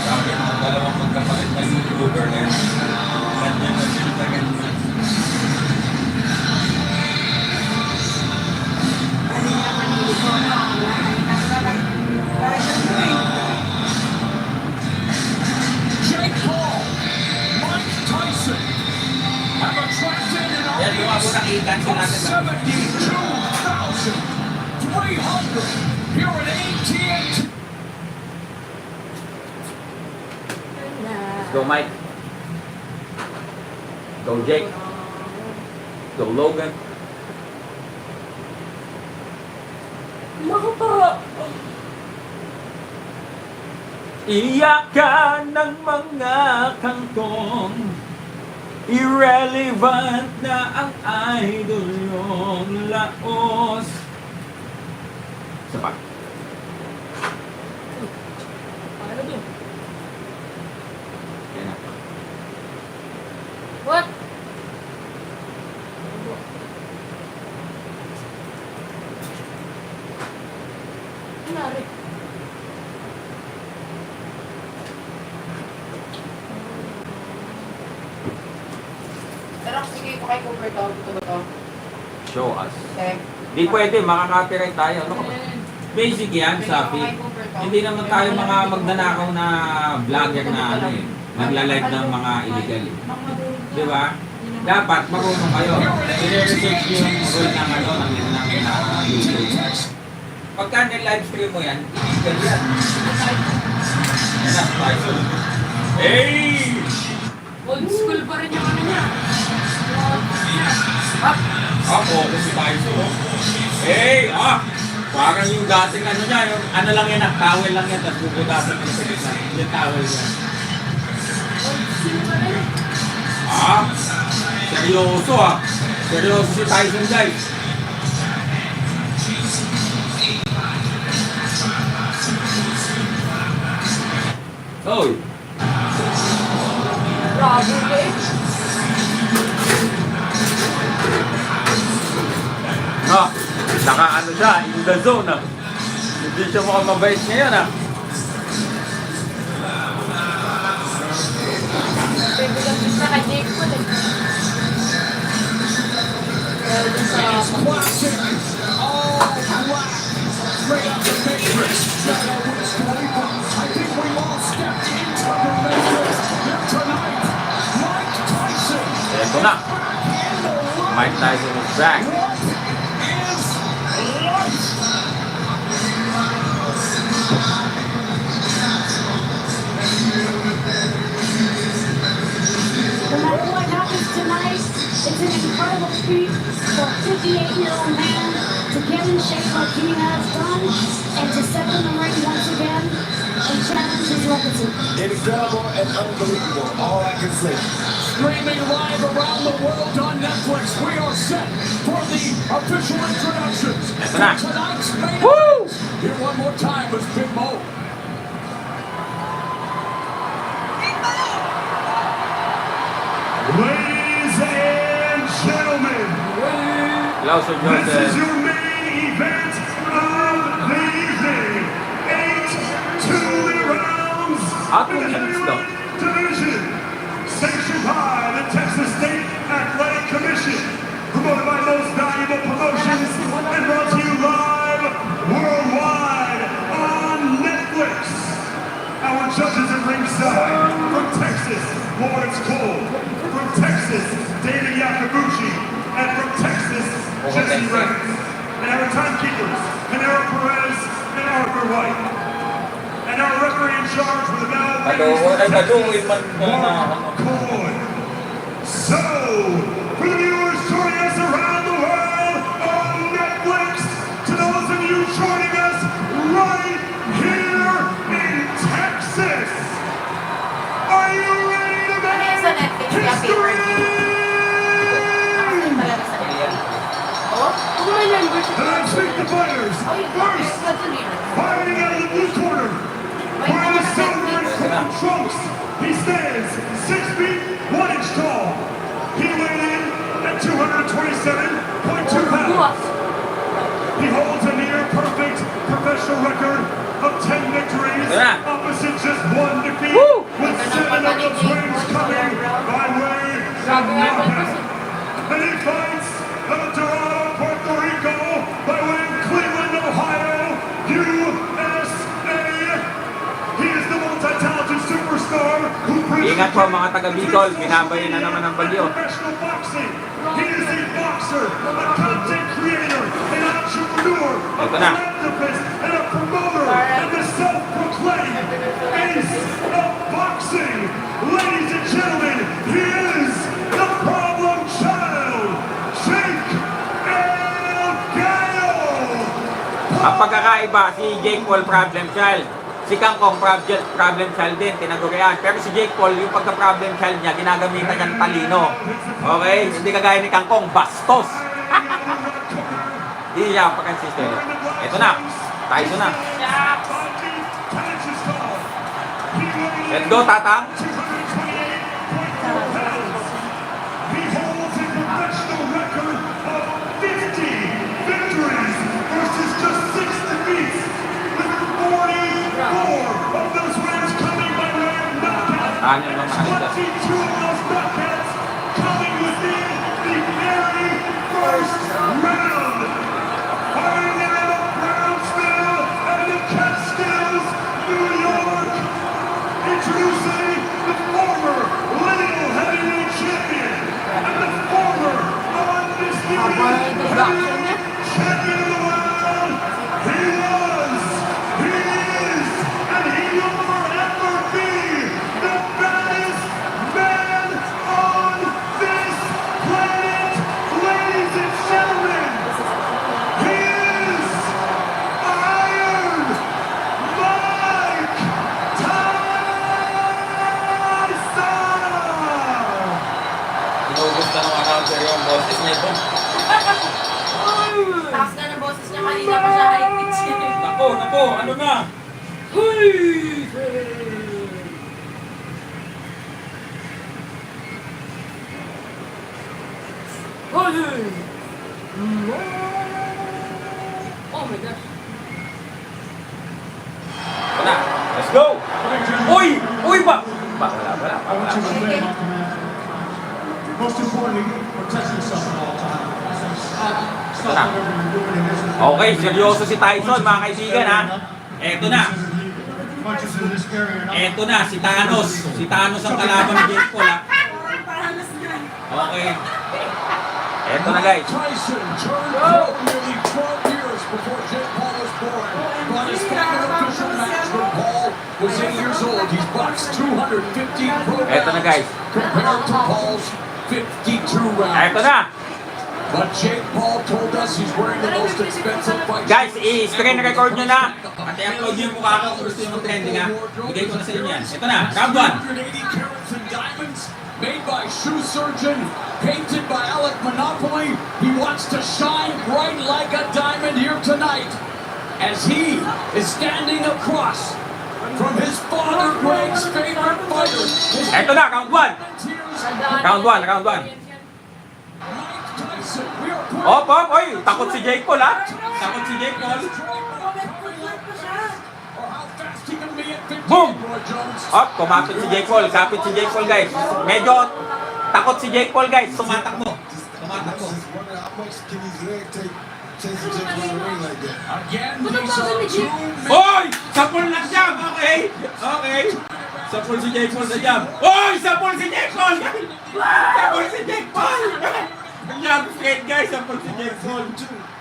Sabi ng dalawang magkapalit na YouTuber na yun. Ganyan na sila na ganyan. Jake Paul, Mike Tyson have attracted an Yan, lumabot ang ikan sa audience natin. of 72,300 here at AT&T. Go Mike. Go Jake. Go Logan. Iyakan ng mga kangkong, irrelevant na ang idol yung laos. Isa pa. Yan na. What? Nangyari? Pero sige, kay Cooper to. Ito ba to? Show us. Okay. Di pwede, makaka-copyright tayo. Ano ka ba? Basic yan, sabi. Hindi naman tayo mga magnanakaw na vlogger na ano eh. Nagla-live ng mga illegal eh. Di ba? Dapat marunong kayo. I-research nyo yung rule ng ano, ng YouTube. Pagka nil-live stream mo yan, illegal yan. Yan na, Tyson. Hey! Old school pa rin yung ano niya. Ako si Tyson. Hey! Parang yung dating ano niya, yung ano lang yan, towel lang yan, tapos bubutasan mo sa gitna. Yung towel yan. Seryoso Seryoso si Tyson, guys. Oy! Grabe eh. Naka ano siya, in the zone Hindi siya mukhang mabait ngayon Sa kay Jake Paul eh. It's classic, all black, straight out the Matrix. Not know which way, but I think we all stepped into the Matrix. Here tonight, Mike Tyson. Eto na. Mike Tyson is back. No matter what happens tonight, it's an incredible feat for a 58-year-old man to get in shape like he has done and to step in the ring once again and challenge his legacy. Incredible and unbelievable, all I can say. Streaming live around the world on Netflix, we are set for the official introductions to tonight's main event. Here one more time is Big Mo. Ladies and gentlemen, this is your main event of the evening. 8 rounds in the heavyweight division, sanctioned by the Texas State Athletic Commission. edition, promoted by Most Valuable Promotions and brought to you live worldwide on Netflix. Our judges at ringside, from Texas, Lawrence Cole, from Texas, David Yakabuchi, and from Texas, Jesse Reynolds. And our timekeepers, Canaro Perez and Arthur White. And our referee in charge with the bell, Mark Coy. So, for the viewers joining us around the world on Netflix, to those of you joining us right here in Texas, are you ready to make history? Let's meet the fighters. First, fighting out of the blue corner, wearing the silver and gold trunks. He stands 6 feet 1 inch tall. He weighed in at 227.2 pounds. He holds a near perfect professional record of 10 victories, opposite just 1 defeat, with 7 of those wins coming by way of knockout. And he fights out of Toronto, Puerto Rico, by way of Cleveland, Ohio, USA. He is the multi-talented superstar who brings Ingat po mga taga-Bicol, binabayin na naman ang bagyo. professional boxing. He is a boxer, a content creator, an entrepreneur, a philanthropist, and a promoter, and the self-proclaimed ace of boxing. Ladies and gentlemen, he is the problem child, Jake Ang pagkakaiba, si Jake Paul problem child. Si Kangkong problem child din, tinagurian. Pero si Jake Paul, yung pagka-problem child niya, ginagamitan niya ng talino. Okay? Hindi kagaya ni Kangkong, bastos. Hindi siya ang pagkonsistent. Ito na. Tyson na. Let's go, Tatang. He holds a professional record of 50 victories versus just 6 defeats, with 44 of those wins coming by way of knockout. 22 of those knockouts coming within the very first round. Fighting out of Brownsville and the Catskills, New York, introducing the former lineal heavyweight champion and the former undisputed heavyweight champion of the world. He was, he is, and he will forever be the baddest man on this planet, ladies and gentlemen. He is Iron Mike Inubos na ng announcer yung boses niya ito. Taas na ng boses niya kanina pa siya high pitch. Nako, ano na? Huy! Oh my gosh. Ito na. Let's go! Uy! Uy ba? Wala. Most importantly, protect yourself at all times. Ito na. Okay, seryoso si Tyson, mga kaibigan, ha? Eto na. Eto na, si Thanos. Si Thanos ang kalaban ni Jake Paul, ha? Okay. Eto na, guys. Tyson turned pro nearly 12 years before Jake Paul was born. But his final official match when Paul was 8 years old. He's boxed 215 pro Eto na, guys. compared to Paul's 52 rounds. Eto na. But Jake Paul told us he's wearing the most expensive fight. Guys, i-screen record nyo na. At i-upload nyo yung mukha ko kung gusto nyo mag-trending, ha? Bigay ko na sa inyo yan. Ito na, round 180 carats in diamonds, made by shoe surgeon, painted by Alec Monopoly. He wants to shine bright like a diamond here tonight, as he is standing across from his father Greg's favorite fighter. Ito na, round 1. Round 1. Op, oy, takot si Jake Paul, ha? Takot si Jake Paul. Boom! Op, kumapit si Jake Paul. Kapit si Jake Paul, guys. Medyo takot si Jake Paul, guys. Tumatakbo. ako. How much can his leg take chasing Jake around the ring like that? Again, Ba't ang these bagal are ni Jake? two Oy! Sapul lang jab! Okay! Okay! Sapul si Jake Paul sa jab. Oy! Sapul si Jake Paul! Sapul si Jake Paul! Jab straight guys! Sapul si Jake Paul.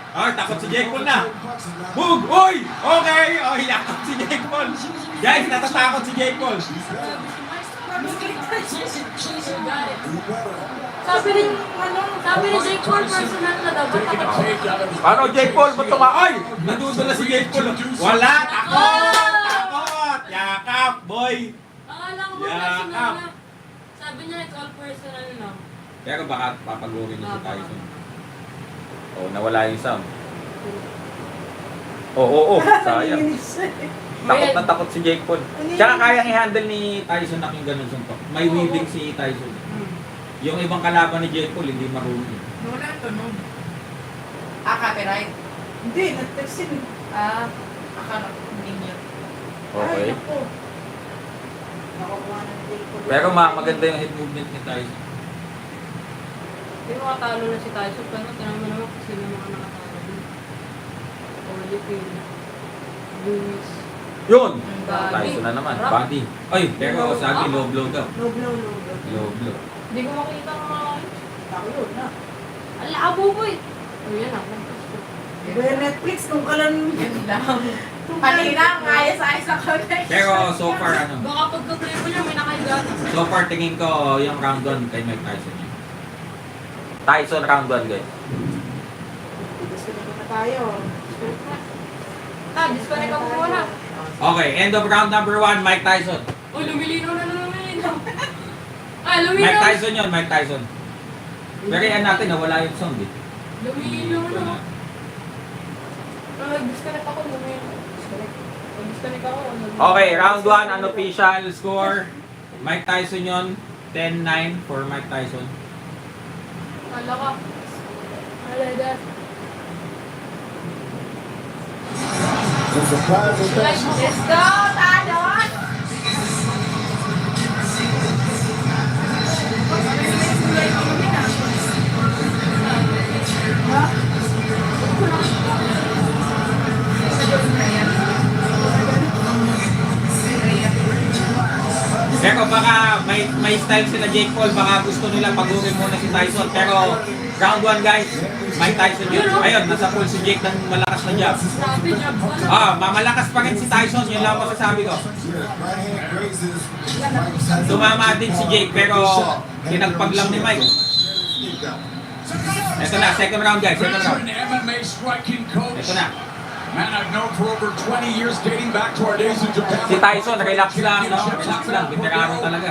Ay, takot si Jake Paul na. Boom! Oy! Okay! Oy, takot si Jake Paul. Guys, natatakot si Jake Paul. Sabi ni Jake Paul, personal na daw. Ba't ako? Paano Jake Paul? Ba't tumaoy? Nadudula si Jake Paul. Wala! Takot! Takot! Yakap, boy! Akala ko ba Yakap. personal na? Sabi niya, it's all personal na. Pero baka papagurin niya si Tyson. Oh, nawala yung sound. Oo, sayang. Takot na takot si Jake Paul. Tsaka kayang i-handle ni Tyson na yung ganun suntok. May weaving si Tyson. Yung ibang kalaban ni Jake Paul, hindi marunong. Wala ito, no? Copyright? Hindi, nag-textin. Akala ko hindi niya. Okay. Ay, naku. Nakakuha ng Jake Paul. Pero maganda yung head movement ni Tyson. Hindi makatalo na si Tyson, pero tinaman naman kasi yung mga nakatalo din. Holyfield, Lewis. Yun! Body. Tyson na naman. Body. Ay, pero sabi low blow daw. Low blow. Low blow. Hindi ko makita ng mga... Ako yun, na. Ang labo po eh. O yan ah. Kaya Netflix, nung ka lang. Yan lang. Kanina, ayos-ayos ako. Pero so far, ano? Baka pagka-play mo niya, may nakahiga na. So far, tingin ko yung round 1 kay Mike Tyson yun. Tyson round 1, guys. Gusto na tayo. Disconnect ako muna. Okay, end of round number 1, Mike Tyson. O, lumilinaw na lumilinaw. Mike Tyson yun, Mike Tyson. Pero yan natin, nawala yung sound eh. Lumilinaw na. Disconnect ako, lumilinaw. Disconnect ako. Okay, round 1, unofficial score. Mike Tyson yun, 10-9 for Mike Tyson. Hala ka. Hala that. Let's go, Tadon! Pero baka may style sila Jake Paul, baka gusto nila pagurin muna si Tyson. Pero round 1 guys, Mike Tyson yun. Ayun, nasa pool si Jake ng malakas na jab. Mamalakas pa rin si Tyson, yun lang masasabi ko. Tumama din si Jake pero kinagpag lang ni Mike. Ito na, second round guys, second round. Ito na. Man I've known for over 20 years, dating back to our days in Japan. Si Tyson, relax lang, no? Relax lang, veterano talaga.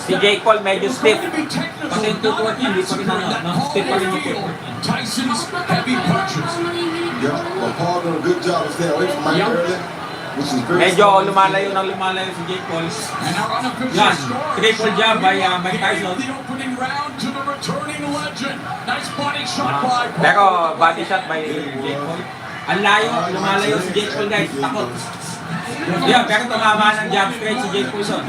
Si Jake Paul medyo stiff. Kasi yung footwork niya, hindi pa rin ano, stiff pa rin yung footwork niya. Tyson's heavy punches. Yeah, but Paul did a good job of staying away from Mike early, which is very Medyo lumalayo si Jake Paul. Yan, triple jab by Mike Tyson. The opening round to the returning legend. Nice body shot by Paul. Pero body shot by Jake Paul. Ang layo, lumalayo si Jake Paul guys, takot. Yan, pero tumama ng jab straight si Jake Paul son.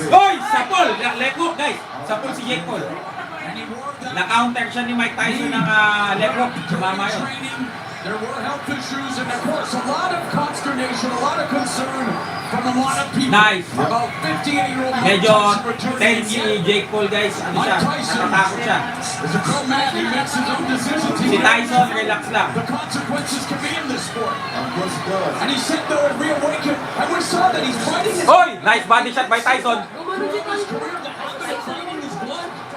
Oy! Sapol! Leg hook guys! Sapol si Jake Paul. Na-counter siya ni Mike Tyson ng leg hook. Tumama yun. There were health issues and of course a lot of consternation, a lot of concern from a lot of people. Nice. About 58-year-old Medyo tense si Jake Paul guys. Ano siya? Natatakot siya. As a grown man, he makes his own decisions. Si Tyson, relax lang. The consequences can be in this sport. Of course it does. And he said though, it reawakened. And we saw that he's fighting his... Oy! Nice body shot by Tyson.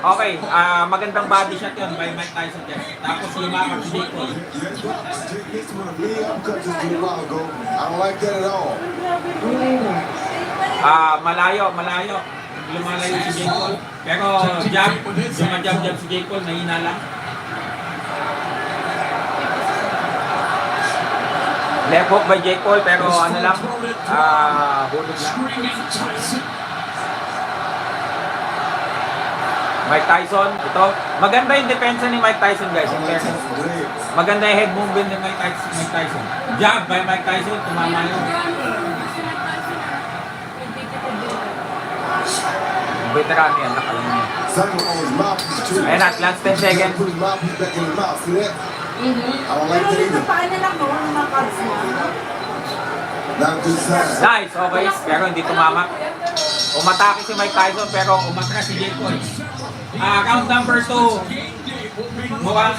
Okay, magandang body shot yun by Mike Tyson guys. Tapos lumakad si Jake Paul. I don't like that at all. Malayo. Lumalayo si Jake Paul. Pero jab si Jake Paul, nahina lang. Left hook by Jake Paul, pero ano lang, hulog lang. Mike Tyson, ito. Maganda yung depensa ni Mike Tyson guys. Maganda yung head movement ni Mike Tyson. Jab by Mike Tyson, tumama yun. veteran yan, nakalang niya. Simon on his mouthpiece too. Ayun na, last 10 seconds. Put his mouthpiece back in his mouth. See that? I don't like Pero that dito either. pa niya lang no, ang mga cards niya. Not a good sign. Nice, okay, pero hindi tumama. Umatake si Mike Tyson pero umatras si Jake Paul. Round number 2. Mukhang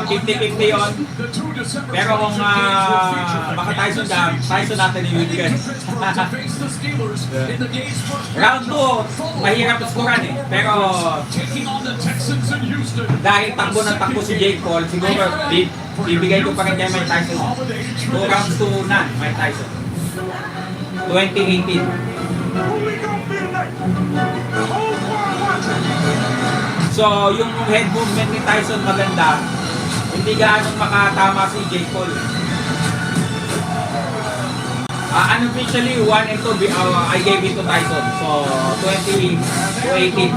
50-50 yun. Pero kung maka-Tyson ka, Tyson natin yung weekend. Round 2, mahirap scorean eh. Pero dahil takbo ng takbo si Jake Paul, siguro bibigay ko pa rin kay Mike Tyson. 2 rounds to none, Mike Tyson. 2018. So, yung head movement ni Tyson maganda, hindi gaano makatama si Jake Paul. Unofficially, 1 and 2, I gave it to Tyson. So, 20 to 18.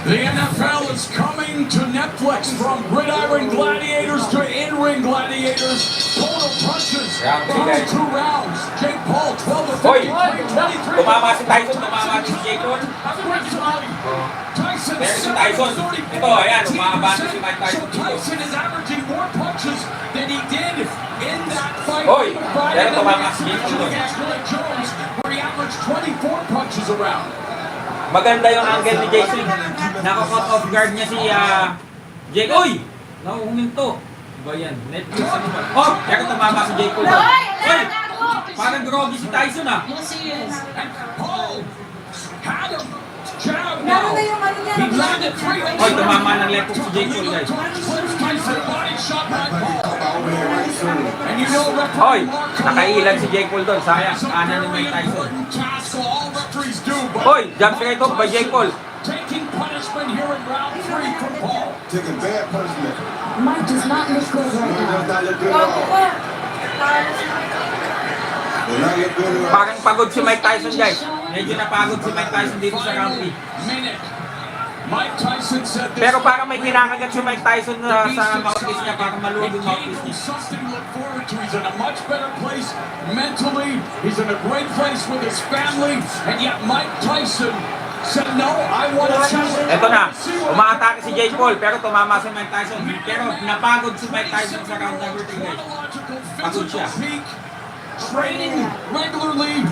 The NFL is coming to Netflix from Gridiron Gladiators to In-Ring Gladiators. Total punches, 2 rounds. Jake Paul, 12 to 15, 23. Tumama si Tyson, tumama si Jake Paul. Tyson, Pero si Tyson, ito, ayan, umababa si Mike Tyson. So Tyson is averaging more punches than he did in that fight. Hoy, Friday pero tumama night si Jake Paul. against Roy Jones, where he averaged 24 punches around. Maganda yung angle ni Jason. Naka-cut off guard niya si Jake. Uy! Nahuhuminto. Ba yan? Netflix ano ba? Oh! Kaya tumama si Jake Paul. Uy! Parang groggy si Tyson ah. Yes, he is. And Paul had him. Jab Meron now. na yung ano niya. He landed 3 hooks. Oy, tumama ng left hook si Jake Paul guys. Tyson body shot by Paul. And you know, Oy! Nakailan si Jake Paul doon. Sayang. Kanan ni Mike Tyson. task all referees do, but Oy! Jump straight hook by Jake Paul. taking punishment here in round 3 from Paul. Taking bad punishment. Mike does not look good right He does now. not look good at all. Does not look good at all. Parang pagod si Mike Tyson guys. Medyo napagod si Mike Tyson dito sa round 3. Minute. Mike Tyson said this. Pero parang may kinakagat si Mike Tyson sa mouthpiece niya. Parang maluwag yung mouthpiece niya. Something to look forward to. He's in a much better place mentally. He's in a great place with his family. And yet Mike Tyson said, no, I want to challenge. Ito na, umaatake si Jake Paul pero tumama si Mike Tyson. Pero napagod si Mike Tyson sa round number 3 guys. Pagod siya. Training regularly.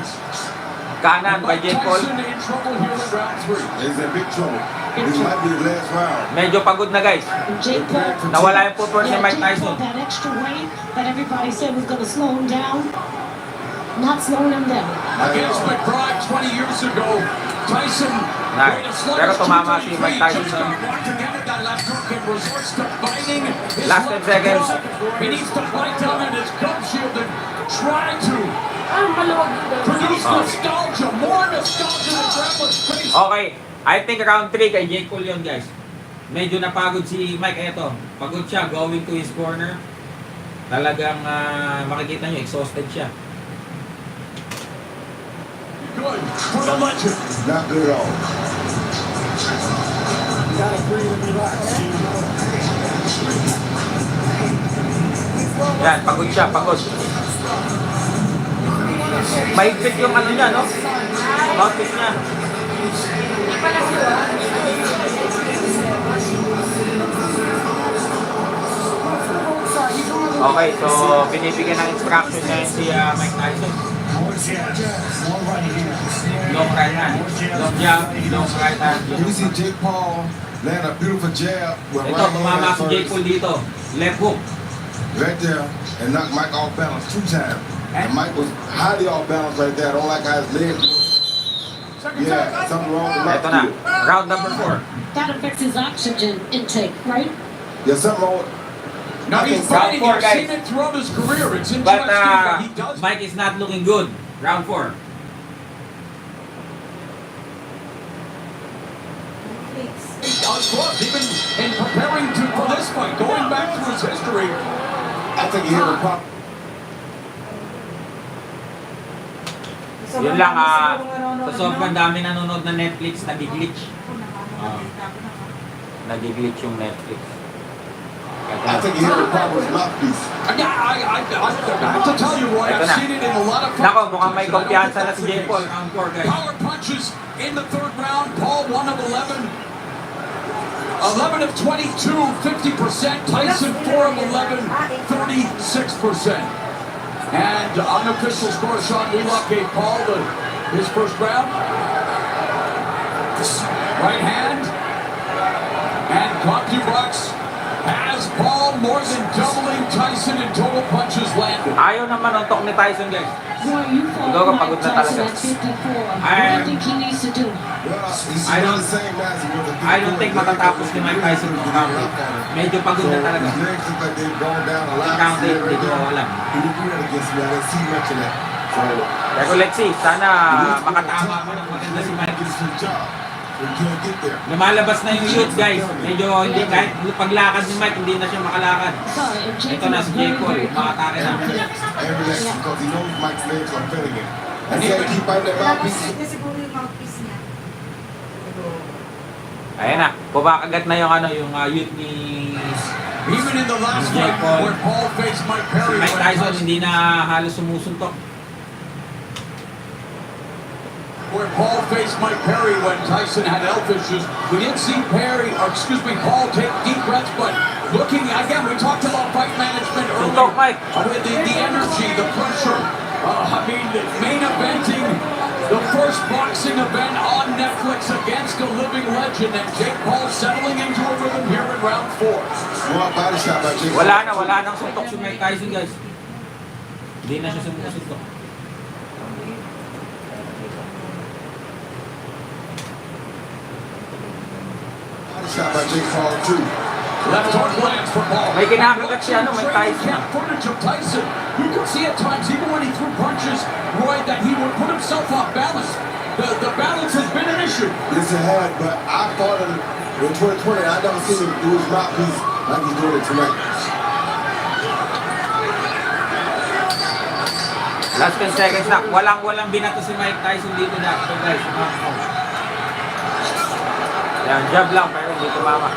Kanan by Jake Paul. Tyson in trouble here in round 3. He's in big trouble. This might be his last round. Medyo pagod na guys. Jake Paul. Nawala yung footwork ni Yeah, Mike Jake Tyson. Paul, that extra weight that everybody said was going to slow him down, not slowing him down. Against McBride 20 years ago, Tyson. Nice. Pero tumama si Mike Tyson. Last 10 seconds. He needs to bite down on his gum shield and try to produce nostalgia, more nostalgia than Grappler's face. Okay, I think round 3 kay Jake Paul yun guys. Medyo napagod si Mike. Eto, pagod siya going to his corner. Talagang makikita nyo, exhausted siya. Good for the legend. Not good at all. You gotta breathe and relax. Yan, pagod siya, pagod. Mahigpit yung ano niya, no? Mouthpiece niya. Okay, so binibigyan ng instruction niya si Mike Tyson. Long right hand, long jab, long right hand. You see Jake Paul land a beautiful jab with Ito, right tumama hand si Jake Paul dito. Left hook. right there and knocked Mike off balance 2 times. And Mike was highly off balance right there. I don't like how his legs look. Yeah, something wrong with Mike. Ito na, round number 4. That affects his oxygen intake, right? There's something wrong with Now he's Round fighting. 4 I've guys. seen it throughout his career. It's interesting, But but he does. Mike is not looking good. Round 4. Of course, even in preparing for this fight, going back to his history. I think he hit a pop. Yun lang, sa sobrang dami nanonood na Netflix, nag-glitch. Nag-glitch yung Netflix. I think he had a problem with his mouthpiece. I have to tell you, Roy, I've seen it in a lot of Nako, mukhang may kumpiyansa na si Jake Paul. power punches in the third round. Paul 1 of 11. 11 of 22, 50%. Tyson 4 of 11, 36%. And unofficial score, Sean Wheelock gave Paul his first round. Right hand. And Bucks has Paul more than doubling Tyson in total punches landed. Ayaw naman untok ni Tyson, guys. Ikaw ka pagod na talaga. I don't think matatapos ni Mike Tyson ng round. Medyo pagod na talaga. Count it, hindi ko alam. Pero let's see, sana makatama mo ng maganda si Mike. Lumalabas na yung youth, guys. Medyo hindi, kahit paglakad ni Mike, hindi na siya makalakad. Ito na si Jake Paul, makatake na. Ayan na, pumakagat na yung youth ni Even in the last Jake fight Paul. where Paul faced Mike Perry, Mike Tyson hindi na halos sumusuntok. where Paul faced Mike Perry when Tyson had health issues, we didn't see Paul take deep breaths, but looking, again, we talked about fight management earlier. The energy, the pressure, main eventing the first boxing event on Netflix against a living legend, and Jake Paul settling into a rhythm here in round 4. Wala nang suntok si Mike Tyson, guys. Hindi na siya sumusuntok. Shot by Jake Paul too. Left hook lands for Paul. May kinakagat siya, Mike Tyson. Footage of Tyson. You can see at times, even when he threw punches, Roy, that he would put himself off balance. The balance has been an issue. Yes, it has, but I fought him in 2020. I never seen him do his mouthpiece like he's doing it tonight. Last 10 seconds na. Walang binato si Mike Tyson dito na. So guys, yan, jab lang pero hindi tumama.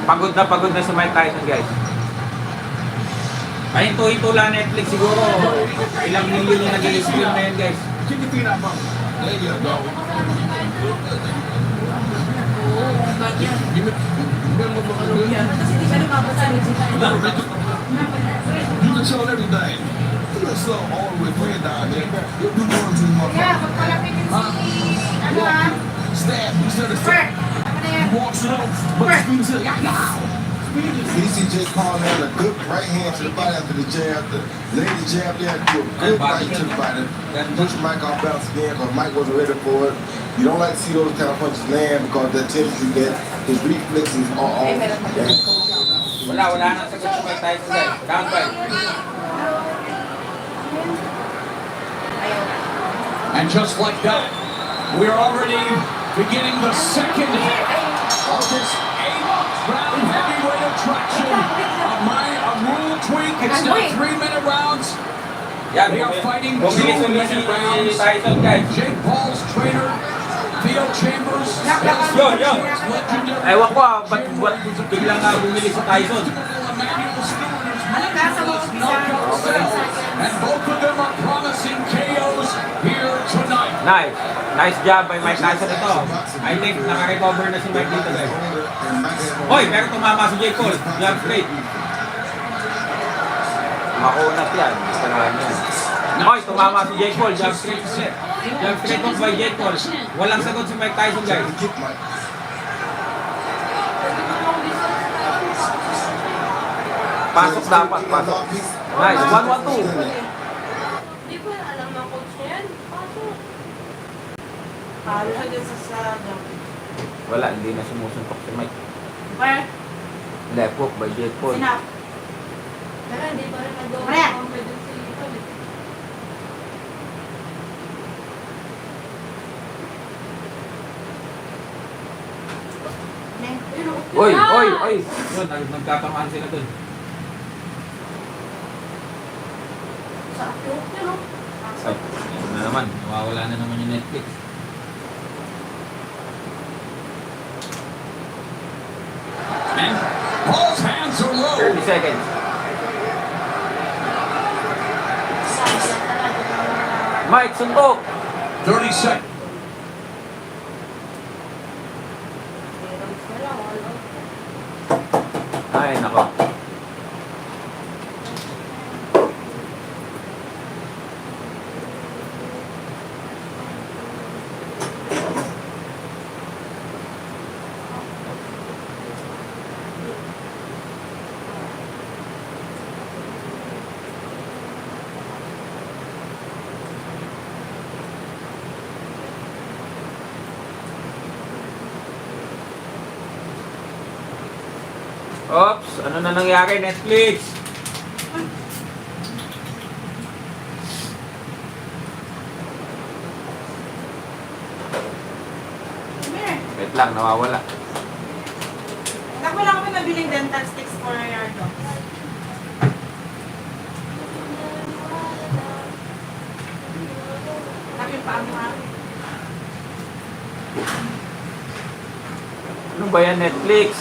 Pagod na si Mike Tyson, guys. Pahinto-hinto lang Netflix siguro. Ilang milyon yung nag-i-stream na yun, guys. You can tell everything. Look slow all the way way down there. You do one to more. Yeah, pagpalapitin si, Stab, you said it's he walks it up, but the speed is You see Jake Paul had a good right hand to the body after the jab. The lady jab there, do a good right to the body. Push Mike off balance again, but Mike wasn't ready for it. You don't like to see those kind of punches land because that tends to get his reflexes are off. Wala na sagot si Mike Tyson, guys. Down fight. And just like that, we're already beginning the second hit of this 8-round heavyweight attraction. A rule tweak, it's now 3-minute rounds. They are fighting 2-minute rounds. Jake Paul's trainer, Theo Chambers, Ewan ko ba't biglang bumili si Tyson? and both of them are promising KOs here tonight. Nice job by Mike Tyson ito. I think naka-recover na si Mike dito, guys. Hoy, pero tumama si Jake Paul. Jab straight. Makunat yan. Hoy, tumama si Jake Paul. Jab straight ulit. Jab straight hook by Jake Paul. Walang sagot si Mike Tyson, guys. Pasok dapat, pasok. Nice, 1-1-2. Hindi ko alam na coach niya yan. Pasok. Palo siya dyan sa Wala, hindi na sumusuntok si Mike. Where? Left hook by Jake Paul. Sinap. Pero hindi pa rin nagawa Wala. ang confidence sa ito. Oy! Yun, nagtatamaan sila dun. Sa akyok niya, no? Ay, yan na naman. Nawawala na naman yung Netflix. 30 seconds. Mike, suntok. 30 seconds. Ay, nako. Oops, ano na nangyari, Netflix? Wait lang, nawawala. Ako lang kami nabiling dental sticks for your dog. Nakit pa mo ha? Ano ba yan, Netflix?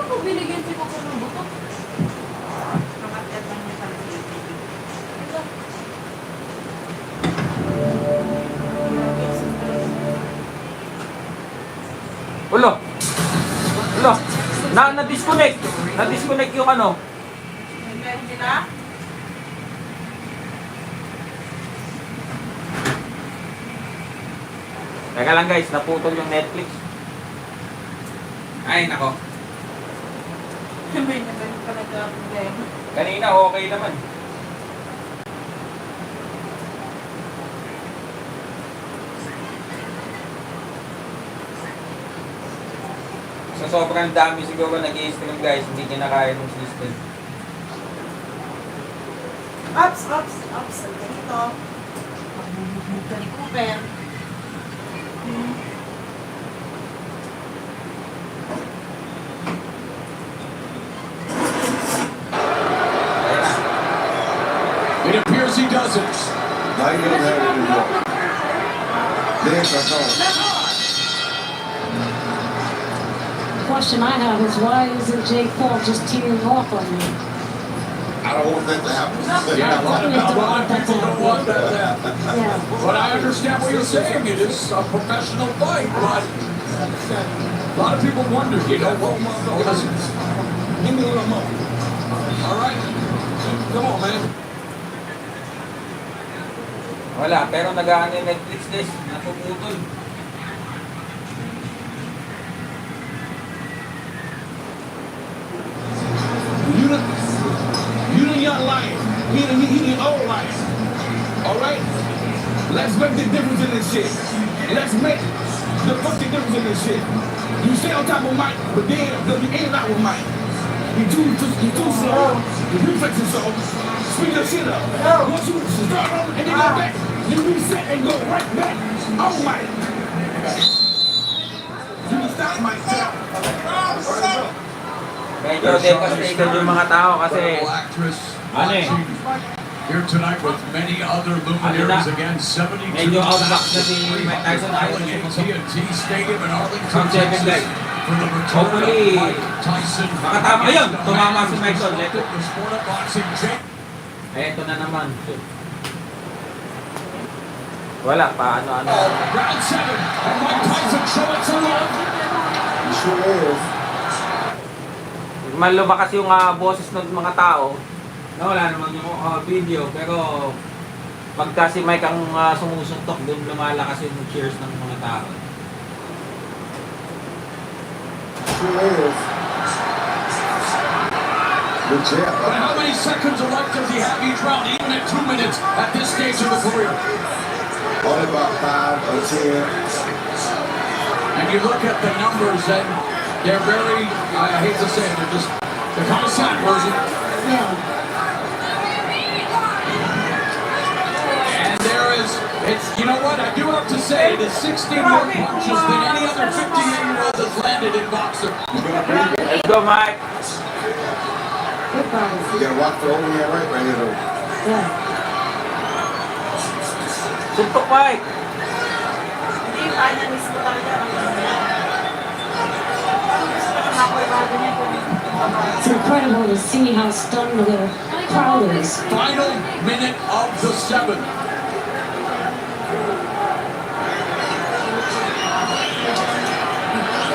Ano binigyan si Coco ng buto? Nakatet lang niya sa Ulo! Ulo! Na-disconnect! Na-disconnect yung ano. Nagkain sila? Teka lang guys, naputol yung Netflix. Ay, nako. May nagalit pa nagka-problema. Kanina, okay naman. Sa sobrang dami siguro nag-i-stream guys, hindi kinakaya ng system. Ups! Ang ganito. Magbubugbuga ni Cooper. It appears he doesn't. Now you don't have it anymore. There's a home. The question I have is why isn't Jake Paul just teeing off on you? I don't want that to happen. Yeah, a lot of people don't want that to happen. Yeah. But I understand what you're saying. It is a professional fight, but a lot of people wonder, you know, well, listen. Give me a little more. All right? Come on, man. Wala, pero nag-aano yung Netflix guys, napuputol. You the young lion. He the old lion. All right? Let's make the difference in this shit. Let's make the fucking difference in this shit. You stay on top of Mike, but then you ain't out with Mike. You too slow. The reflex is slow. Speed your shit up. Once you start over and then go back, you reset and go right back. Oh, Mike. You can stop Mike. Medyo devastated yung mga tao kasi ano eh, Here tonight with many other luminaries again, 72 medyo outback na si Mike Tyson ayaw na TNT Stadium in Arlington, From Texas, guys. for the return Hopefully, of Mike Tyson. makatama. Ayun, tumama si Michael. The sport of boxing. Eto na naman. Wala pa, ano-ano. Round 7, and Mike Tyson showing some love. He sure is. Lumakas yung boses ng mga tao. Wala naman yung video, pero pagka si Mike ang sumusuntok, doon lumalakas yung cheers ng mga tao. Sure is. Good job. But how many seconds of life does he have each round, even at 2 minutes at this stage of the career? Only about 5 or 10. And you look at the numbers, and they're very, I hate to say it, they're kind of sad version. Yeah. And there is, you know what, I do have to say, it is 16 more punches than any other 58-year-old that's landed in boxing. Let's go, Mike. You gotta watch the overhand right here, though. Yeah. Suntok, Mike. Hindi, kaya mismo talaga. Gusto ko na ako ibago niya. want to see how stunned the crowd is. Final minute of the 7th.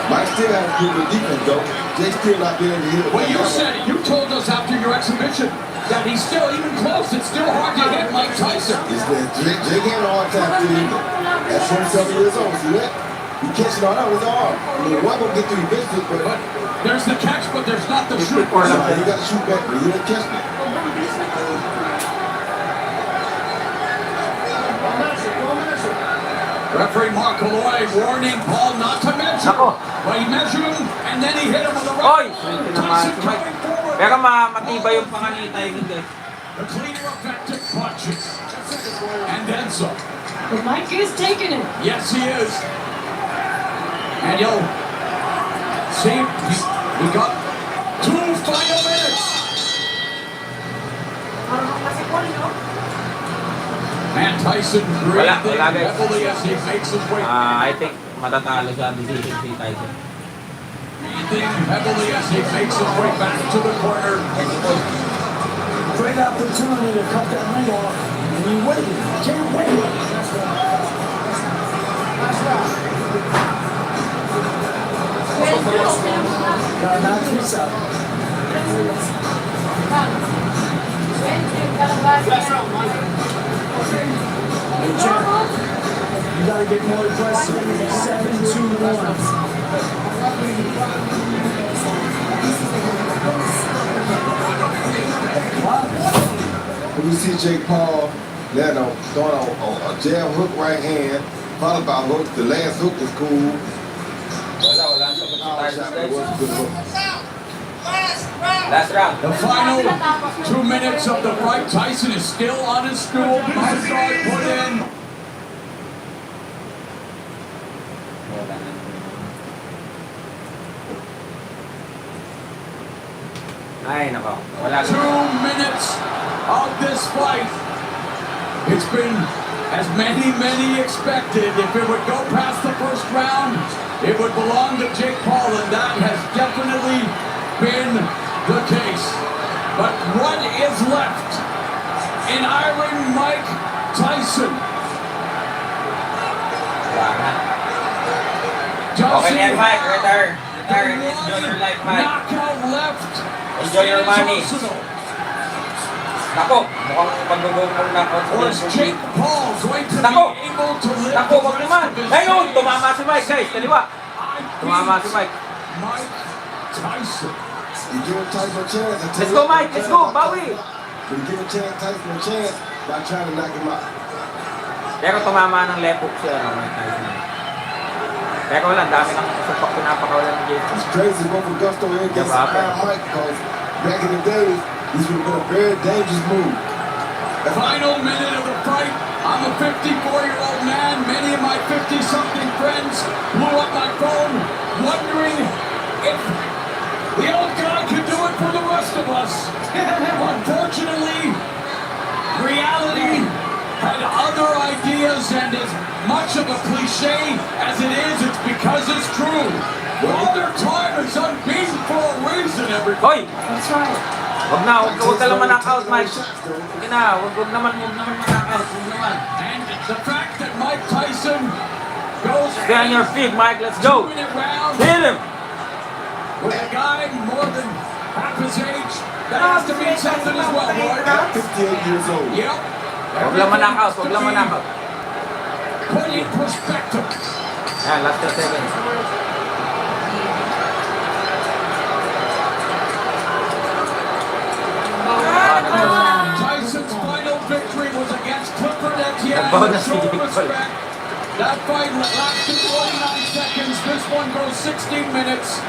Mike still has to do the defense, though. Jake still not being able to hit it. Well, you said it. You told us after your exhibition that he's still even close. It's still hard to hit Mike Tyson. Jake had a hard time to hit him. At 27 years old, see that? He catching all that with his arm. I mean, one gonna get through eventually, but there's the catch, but there's not the shoot. He got to shoot back, but he didn't catch it. Referee Mark Malloy warning Paul not to measure. But he measured him, and then he hit him with the right. Tyson coming forward. Pero matibay yung panganita yun, guys. The cleaner effective punches. And then some. But Mike is taking it. Yes, he is. And see, we got 2 final minutes. And Tyson breathing heavily as he makes his way. I think matatalo siya decision si Tyson. Breathing heavily as he makes his way back to the corner. Great opportunity to cut that ring off, and he waited. Can't wait. Gotta knock this out. Hey, Jack, you gotta get more aggressive. 7-2-1. When you see Jake Paul, throwing a jab hook right hand, followed by hook. The last hook is cool. Last round. The final 2 minutes of the fight. Tyson is still on his stool. Mouth guard put in. Ay, nako. Wala 2 minutes of this fight. It's been as many expected. If it would go past the first round, it would belong to Jake Paul, and that has definitely been the case. But what is left in Iron Mike Tyson? Okay, yan, Mike. Retire. Enjoy your life, Mike. Knockout left. Enjoy your money. Nako, mukhang pag-go ng knockout. Or is Jake Paul going to be able to live Nako, the wag rest naman. of his Ngayon, days? tumama si Mike, guys. Kaliwa. Tumama si Mike. Mike Tyson. You give Tyson a chance. Let's go, Mike. Let's go. Bawi. You give Tyson a chance by trying to knock him out. Pero tumama ng left hook siya, Mike Tyson. Pero wala, dami ng supak pinapakawalan ng Jason. It's crazy both Augusto and against Iron Mike, because back in the days, this would have been a very dangerous move. The final minute of the fight. I'm a 54-year-old man. Many of my 50-something friends blew up my phone wondering if the old guy could do it for the rest of us. Unfortunately, reality had other ideas, and as much of a cliche as it is, it's because it's true. Father Time is unbeaten for a reason, everybody. That's right. Wag ka lang man-knockout, Mike. Sige na, wag naman man-knockout. And the fact that Mike Tyson goes Stay on your feet, Mike. Let's go. 2-minute round Hit him. with a guy more than half his age, that has to mean something as well, Roy. 58 years old. Yep. Wag lang man-knockout, wag lang man-knockout. Put in perspective. Yan, last 10 seconds. Tyson's final victory was against Clifford Etienne. Bonus Show video. respect. That fight lasted 49 seconds. This one goes 16 minutes.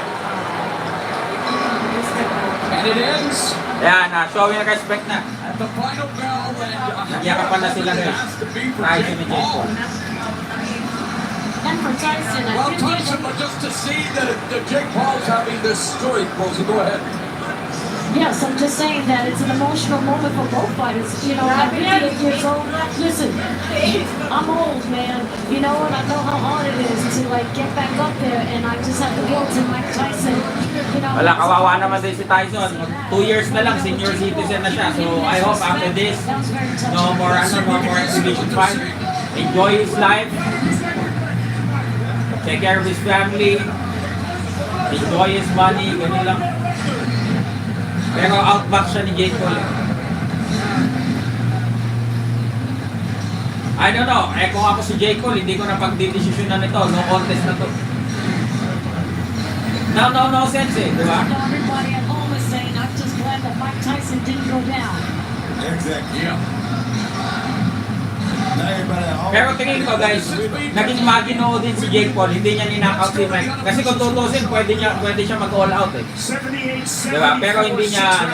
And it ends Yan, showing respect na. at the final bell. Nagyakapan na sila, guys. Tyson and Jake Paul. And for Tyson, I Well, think Tyson, but just to see that Jake Paul's having this story, Rosie, go ahead. Yes, I'm just saying that it's an emotional moment for both fighters. You know, at 58 years old, listen, I'm old, man. You know, and I know how hard it is to like get back up there, and I just have to go to Mike Tyson. You know, Wala, kawawa naman din si Tyson. 2 years na lang, senior citizen na siya. So I hope after this, no more exhibition fight. Enjoy his life. Take care of his family. Enjoy his money. Ganun lang. Pero outback siya ni Jake Paul. I don't know. Kung ako si Jake Paul, hindi ko na pagdidesisyonan nito. No contest na to. No sense eh. Diba? Everybody at home is saying, I'm just glad that Mike Tyson didn't go down. Exactly. Yeah. Pero tingin ko guys, naging magino din si Jake Paul, hindi niya ninakaut si Mike. Kasi kung tutusin, pwede siya mag-all out eh. Diba? Pero hindi niya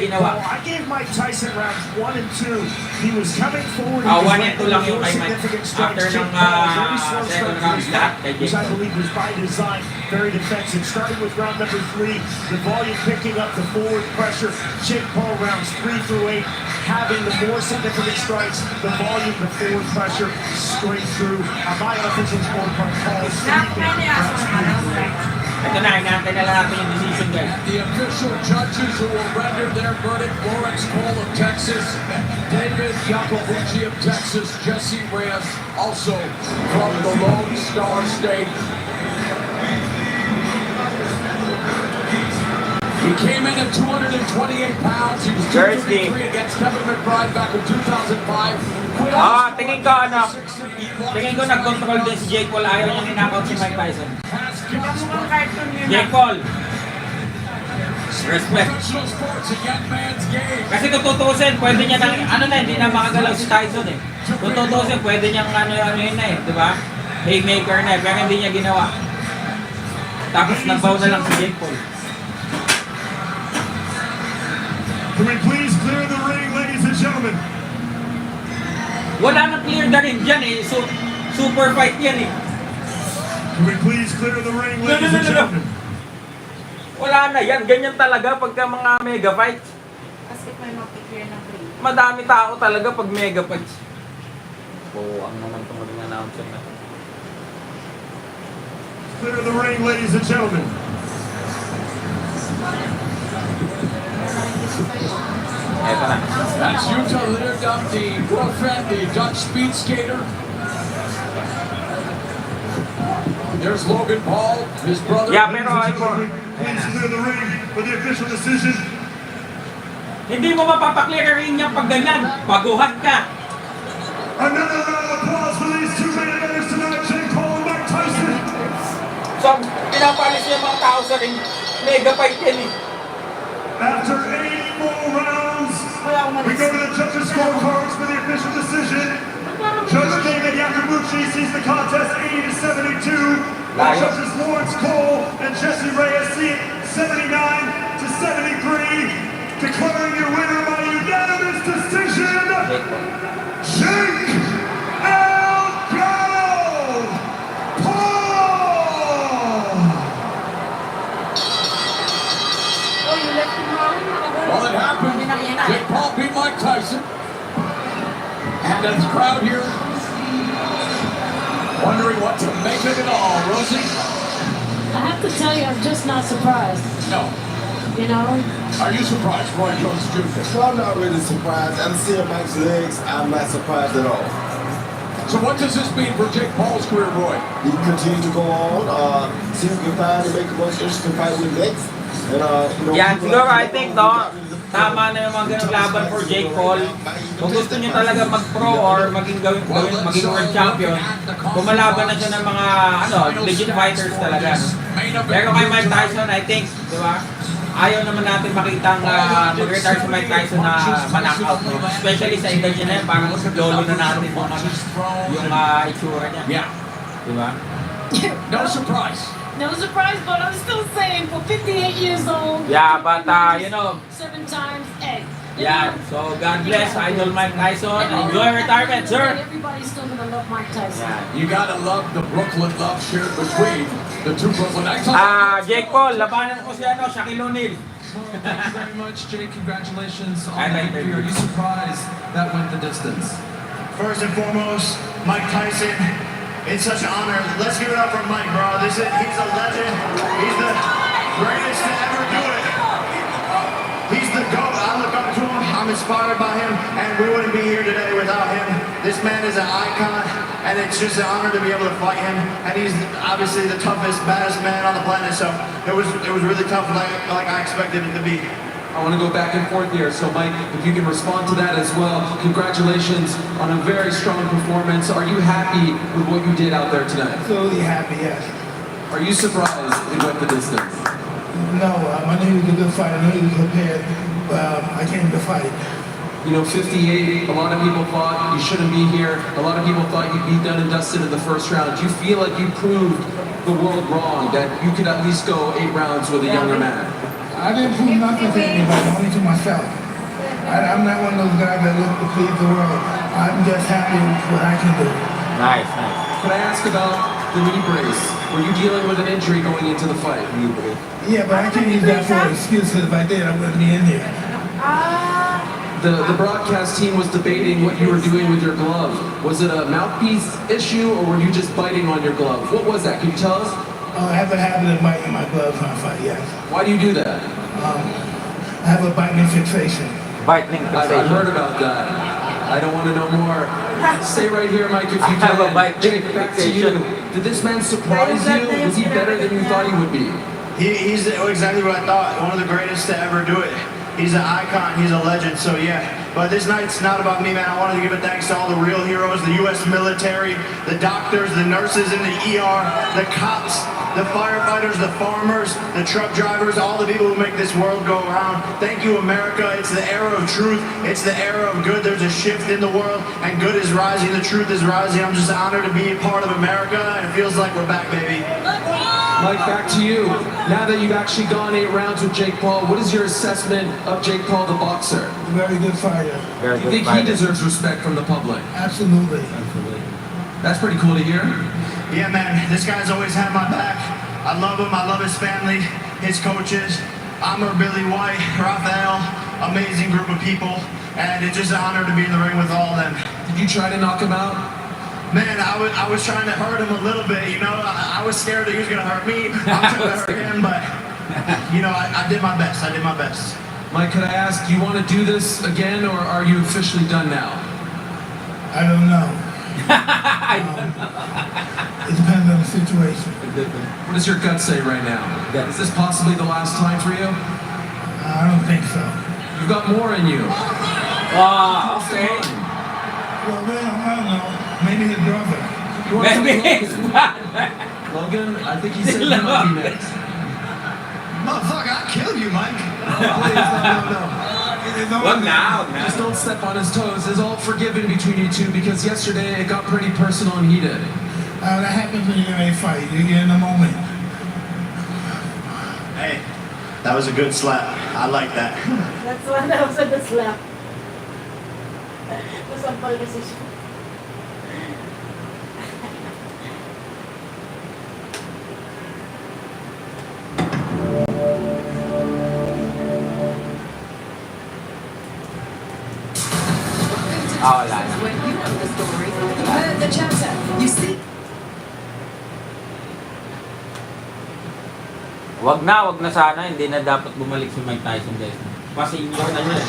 ginawa. I gave Mike Tyson rounds 1 and 2. He was coming forward. 1 and 2 lang yung kay Mike. After ng second round lahat kay Jake Which I Paul. believe was by design, very defensive. Starting with round number 3, the volume picking up the forward pressure. Jake Paul rounds 3 through 8, having the more significant strikes, the volume, the forward pressure, straight through. My offensive more Paul sweeping rounds 3 through 8. Ito na, hinahantay na lang natin yung decision guys. The official judges who will render their verdict: Lawrence Cole of Texas, David Yacobucci of Texas, Jesse Reyes, also from the Lone Star State. He came in at 228 pounds. He was 233 against Kevin McBride back in 2005. Tingin ko nag-control din si Jake Paul. Ayaw niya ninakaut si Mike Tyson. Jake Paul, respect. Kasi kung tutusin, pwede niya hindi na makagalaw si Tyson eh. Kung tutusin, pwede niyang yun na eh, di ba? Haymaker na eh, pero hindi niya ginawa. Tapos nagbaw na lang si Jake Paul. Can we please clear the ring, ladies and gentlemen? Wala nang clear na rin dyan eh. So, super fight yan eh. Can we please clear the ring, ladies and gentlemen? Wala na yan. Ganyan talaga pagka mga mega fights. Kasi may mapiclear ng ring. Madami tao talaga pag mega fights. Oo, ang naman itong maging announcement na. Clear the ring, ladies and gentlemen. Eto na. That's Yuta Litterdam, the girlfriend, the Dutch speed skater. There's Logan Paul, his brother. Yeah, pero Please clear the ring for the official decision. Hindi mo mapapaklear rin niya pag ganyan. Baguhan ka. Another round of applause for these two main eventers tonight, Jake Paul and Mike Tyson. So, pinapalis niya mga tao sa ring. Mega fight yan eh. After 8 more rounds, we go to the judges' scorecards for the official decision. Judge David Yacobucci sees the contest 80-72, while judges Lawrence Cole and Jesse Reyes see it 79-73. Declaring your winner by unanimous decision, Jake El Gallo Paul! Well, it happened. Jake Paul beat Mike Tyson. And the crowd here wondering what to make of it all. Rosie? I have to tell you, I'm just not surprised. No. You know? Are you surprised, Roy Jones Jr.? Well, I'm not really surprised. I'm seeing Mike's legs. I'm not surprised at all. So what does this mean for Jake Paul's career, Roy? He can continue to go on, see if he can find and make the most interesting fight with next. And, Yan, siguro I think tama na yung mga ganong laban for Jake Paul. Kung gusto niyo talaga mag-pro or maging world champion, kumalaban na siya ng mga legit fighters talaga. Pero kay Mike Tyson, I think, di ba? Ayaw naman natin makita mag-retire si Mike Tyson na ma-knockout. Especially sa edad niya na yun, parang lolo na natin yung itsura niya. Yeah. Di ba? No surprise. No surprise, but I'm still saying for 58 years old. Yeah, but 7 times egg. Yeah, so God bless Idol Mike Tyson. Enjoy retirement, sir. Everybody's still gonna love Mike Tyson. Yeah. You gotta love the Brooklyn love shared between the two Brooklyn. Jake Paul, labanan ko si Shaquille O'Neal. Well, thank you very much, Jake. Congratulations on the victory. Are you surprised that went the distance? First and foremost, Mike Tyson. It's such an honor. Let's give it up for Mike, bro. He's a legend. He's the greatest to ever do it. He's the GOAT. I look up to him. I'm inspired by him, and we wouldn't be here today without him. This man is an icon, and it's just an honor to be able to fight him. And he's obviously the toughest, baddest man on the planet. So it was really tough, like I expected it to be. I want to go back and forth here, so Mike, if you can respond to that as well. Congratulations on a very strong performance. Are you happy with what you did out there tonight? Absolutely happy, yes. Are you surprised it went the distance? No, I knew he was a good fighter. I knew he was prepared. I came to fight. You know, 58, a lot of people thought you shouldn't be here. A lot of people thought you'd be done and dusted in the first round. Do you feel like you proved the world wrong, that you could at least go 8 rounds with a younger man? I didn't prove nothing to anybody, only to myself. I'm not one of those guys that look to please the world. I'm just happy with what I can do. Nice. Could I ask about the knee brace? Were you dealing with an injury going into the fight? Yeah, but I can't use that for an excuse, because if I did, I wouldn't be in here. The broadcast team was debating what you were doing with your glove. Was it a mouthpiece issue, or were you just biting on your glove? What was that? Can you tell us? I have a habit of biting my gloves when I fight, yes. Why do you do that? I have a biting fixation. I've heard about that. I don't want to know more. Stay right here, Mike, if you can. Jake, back to you. Did this man surprise you? Was he better than you thought he would be? He's exactly what I thought. One of the greatest to ever do it. He's an icon. He's a legend. So yeah. But this night's not about me, man. I wanted to give a thanks to all the real heroes, the U.S. military, the doctors, the nurses in the ER, the cops, the firefighters, the farmers, the truck drivers, all the people who make this world go around. Thank you, America. It's the era of truth. It's the era of good. There's a shift in the world, and good is rising. The truth is rising. I'm just honored to be a part of America, and it feels like we're back, baby. Mike, back to you. Now that you've actually gone 8 rounds with Jake Paul, what is your assessment of Jake Paul, the boxer? Very good fighter. Do you think he deserves respect from the public? Absolutely. That's pretty cool to hear. Yeah, man, this guy's always had my back. I love him. I love his family, his coaches. Amr, Billy White, Raphael, amazing group of people. And it's just an honor to be in the ring with all of them. Did you try to knock him out? Man, I was trying to hurt him a little bit, you know. I was scared that he was going to hurt me. I'm trying to hurt him, but, you know, I did my best. I did my best. Mike, could I ask, do you want to do this again, or are you officially done now? I don't know. It depends on the situation. What does your gut say right now? Is this possibly the last time for you? I don't think so. You've got more in you. Okay. Well, I don't know. Maybe his brother. You want Logan, I think he said he might be next. Motherfucker, I'll kill you, Mike. Well, now. Just don't step on his toes. It's all forgiven between you two, because yesterday it got pretty personal and heated. That happens when you're in a fight. You get in a moment. Hey, that was a good slap. I like that. That's why that was a good slap. Sampal kasi siya. When you know the story, you heard the chatter, you see. Wag na sana, hindi na dapat bumalik si Mike Tyson, guys. Kasi injure na niya.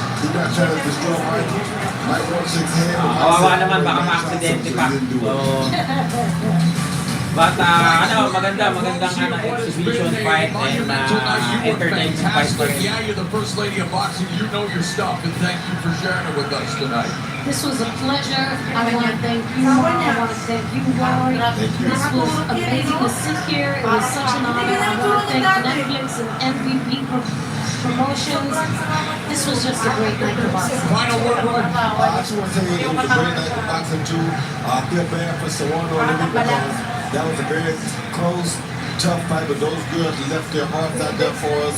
Kawawa naman, baka ma-aksidente pa. So, but magandang exhibition fight and entertaining fight for him. Yeah, you're the first lady of boxing. You know your stuff, and thank you for sharing it with us tonight. This was a pleasure. I want to thank you. I want to thank you, Roy. This was amazing to sit here. It was such an honor. I want to thank Netflix and MVP Promotions. This was just a great night for boxing. Final word, Roy. I just want to say it was a great night for boxing too. I feel bad for Serrano and everything because that was a very close tough fight, but those girls left their hearts out there for us.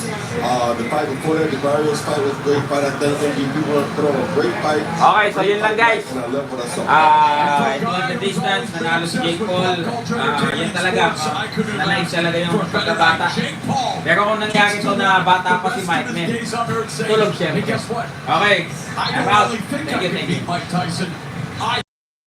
The fight before that, the Barrios fight was a great fight. I think people want to put on a great fight. Okay, so yun lang guys. And I love what I saw. Ito ang the distance, nanalo si Jake Paul. Yan talaga, na-nice talaga yung pagkabata. Pero kung nangyari ito na bata pa si Mike, man, tulog siya. Okay, I'm out. Thank you. Mike Tyson.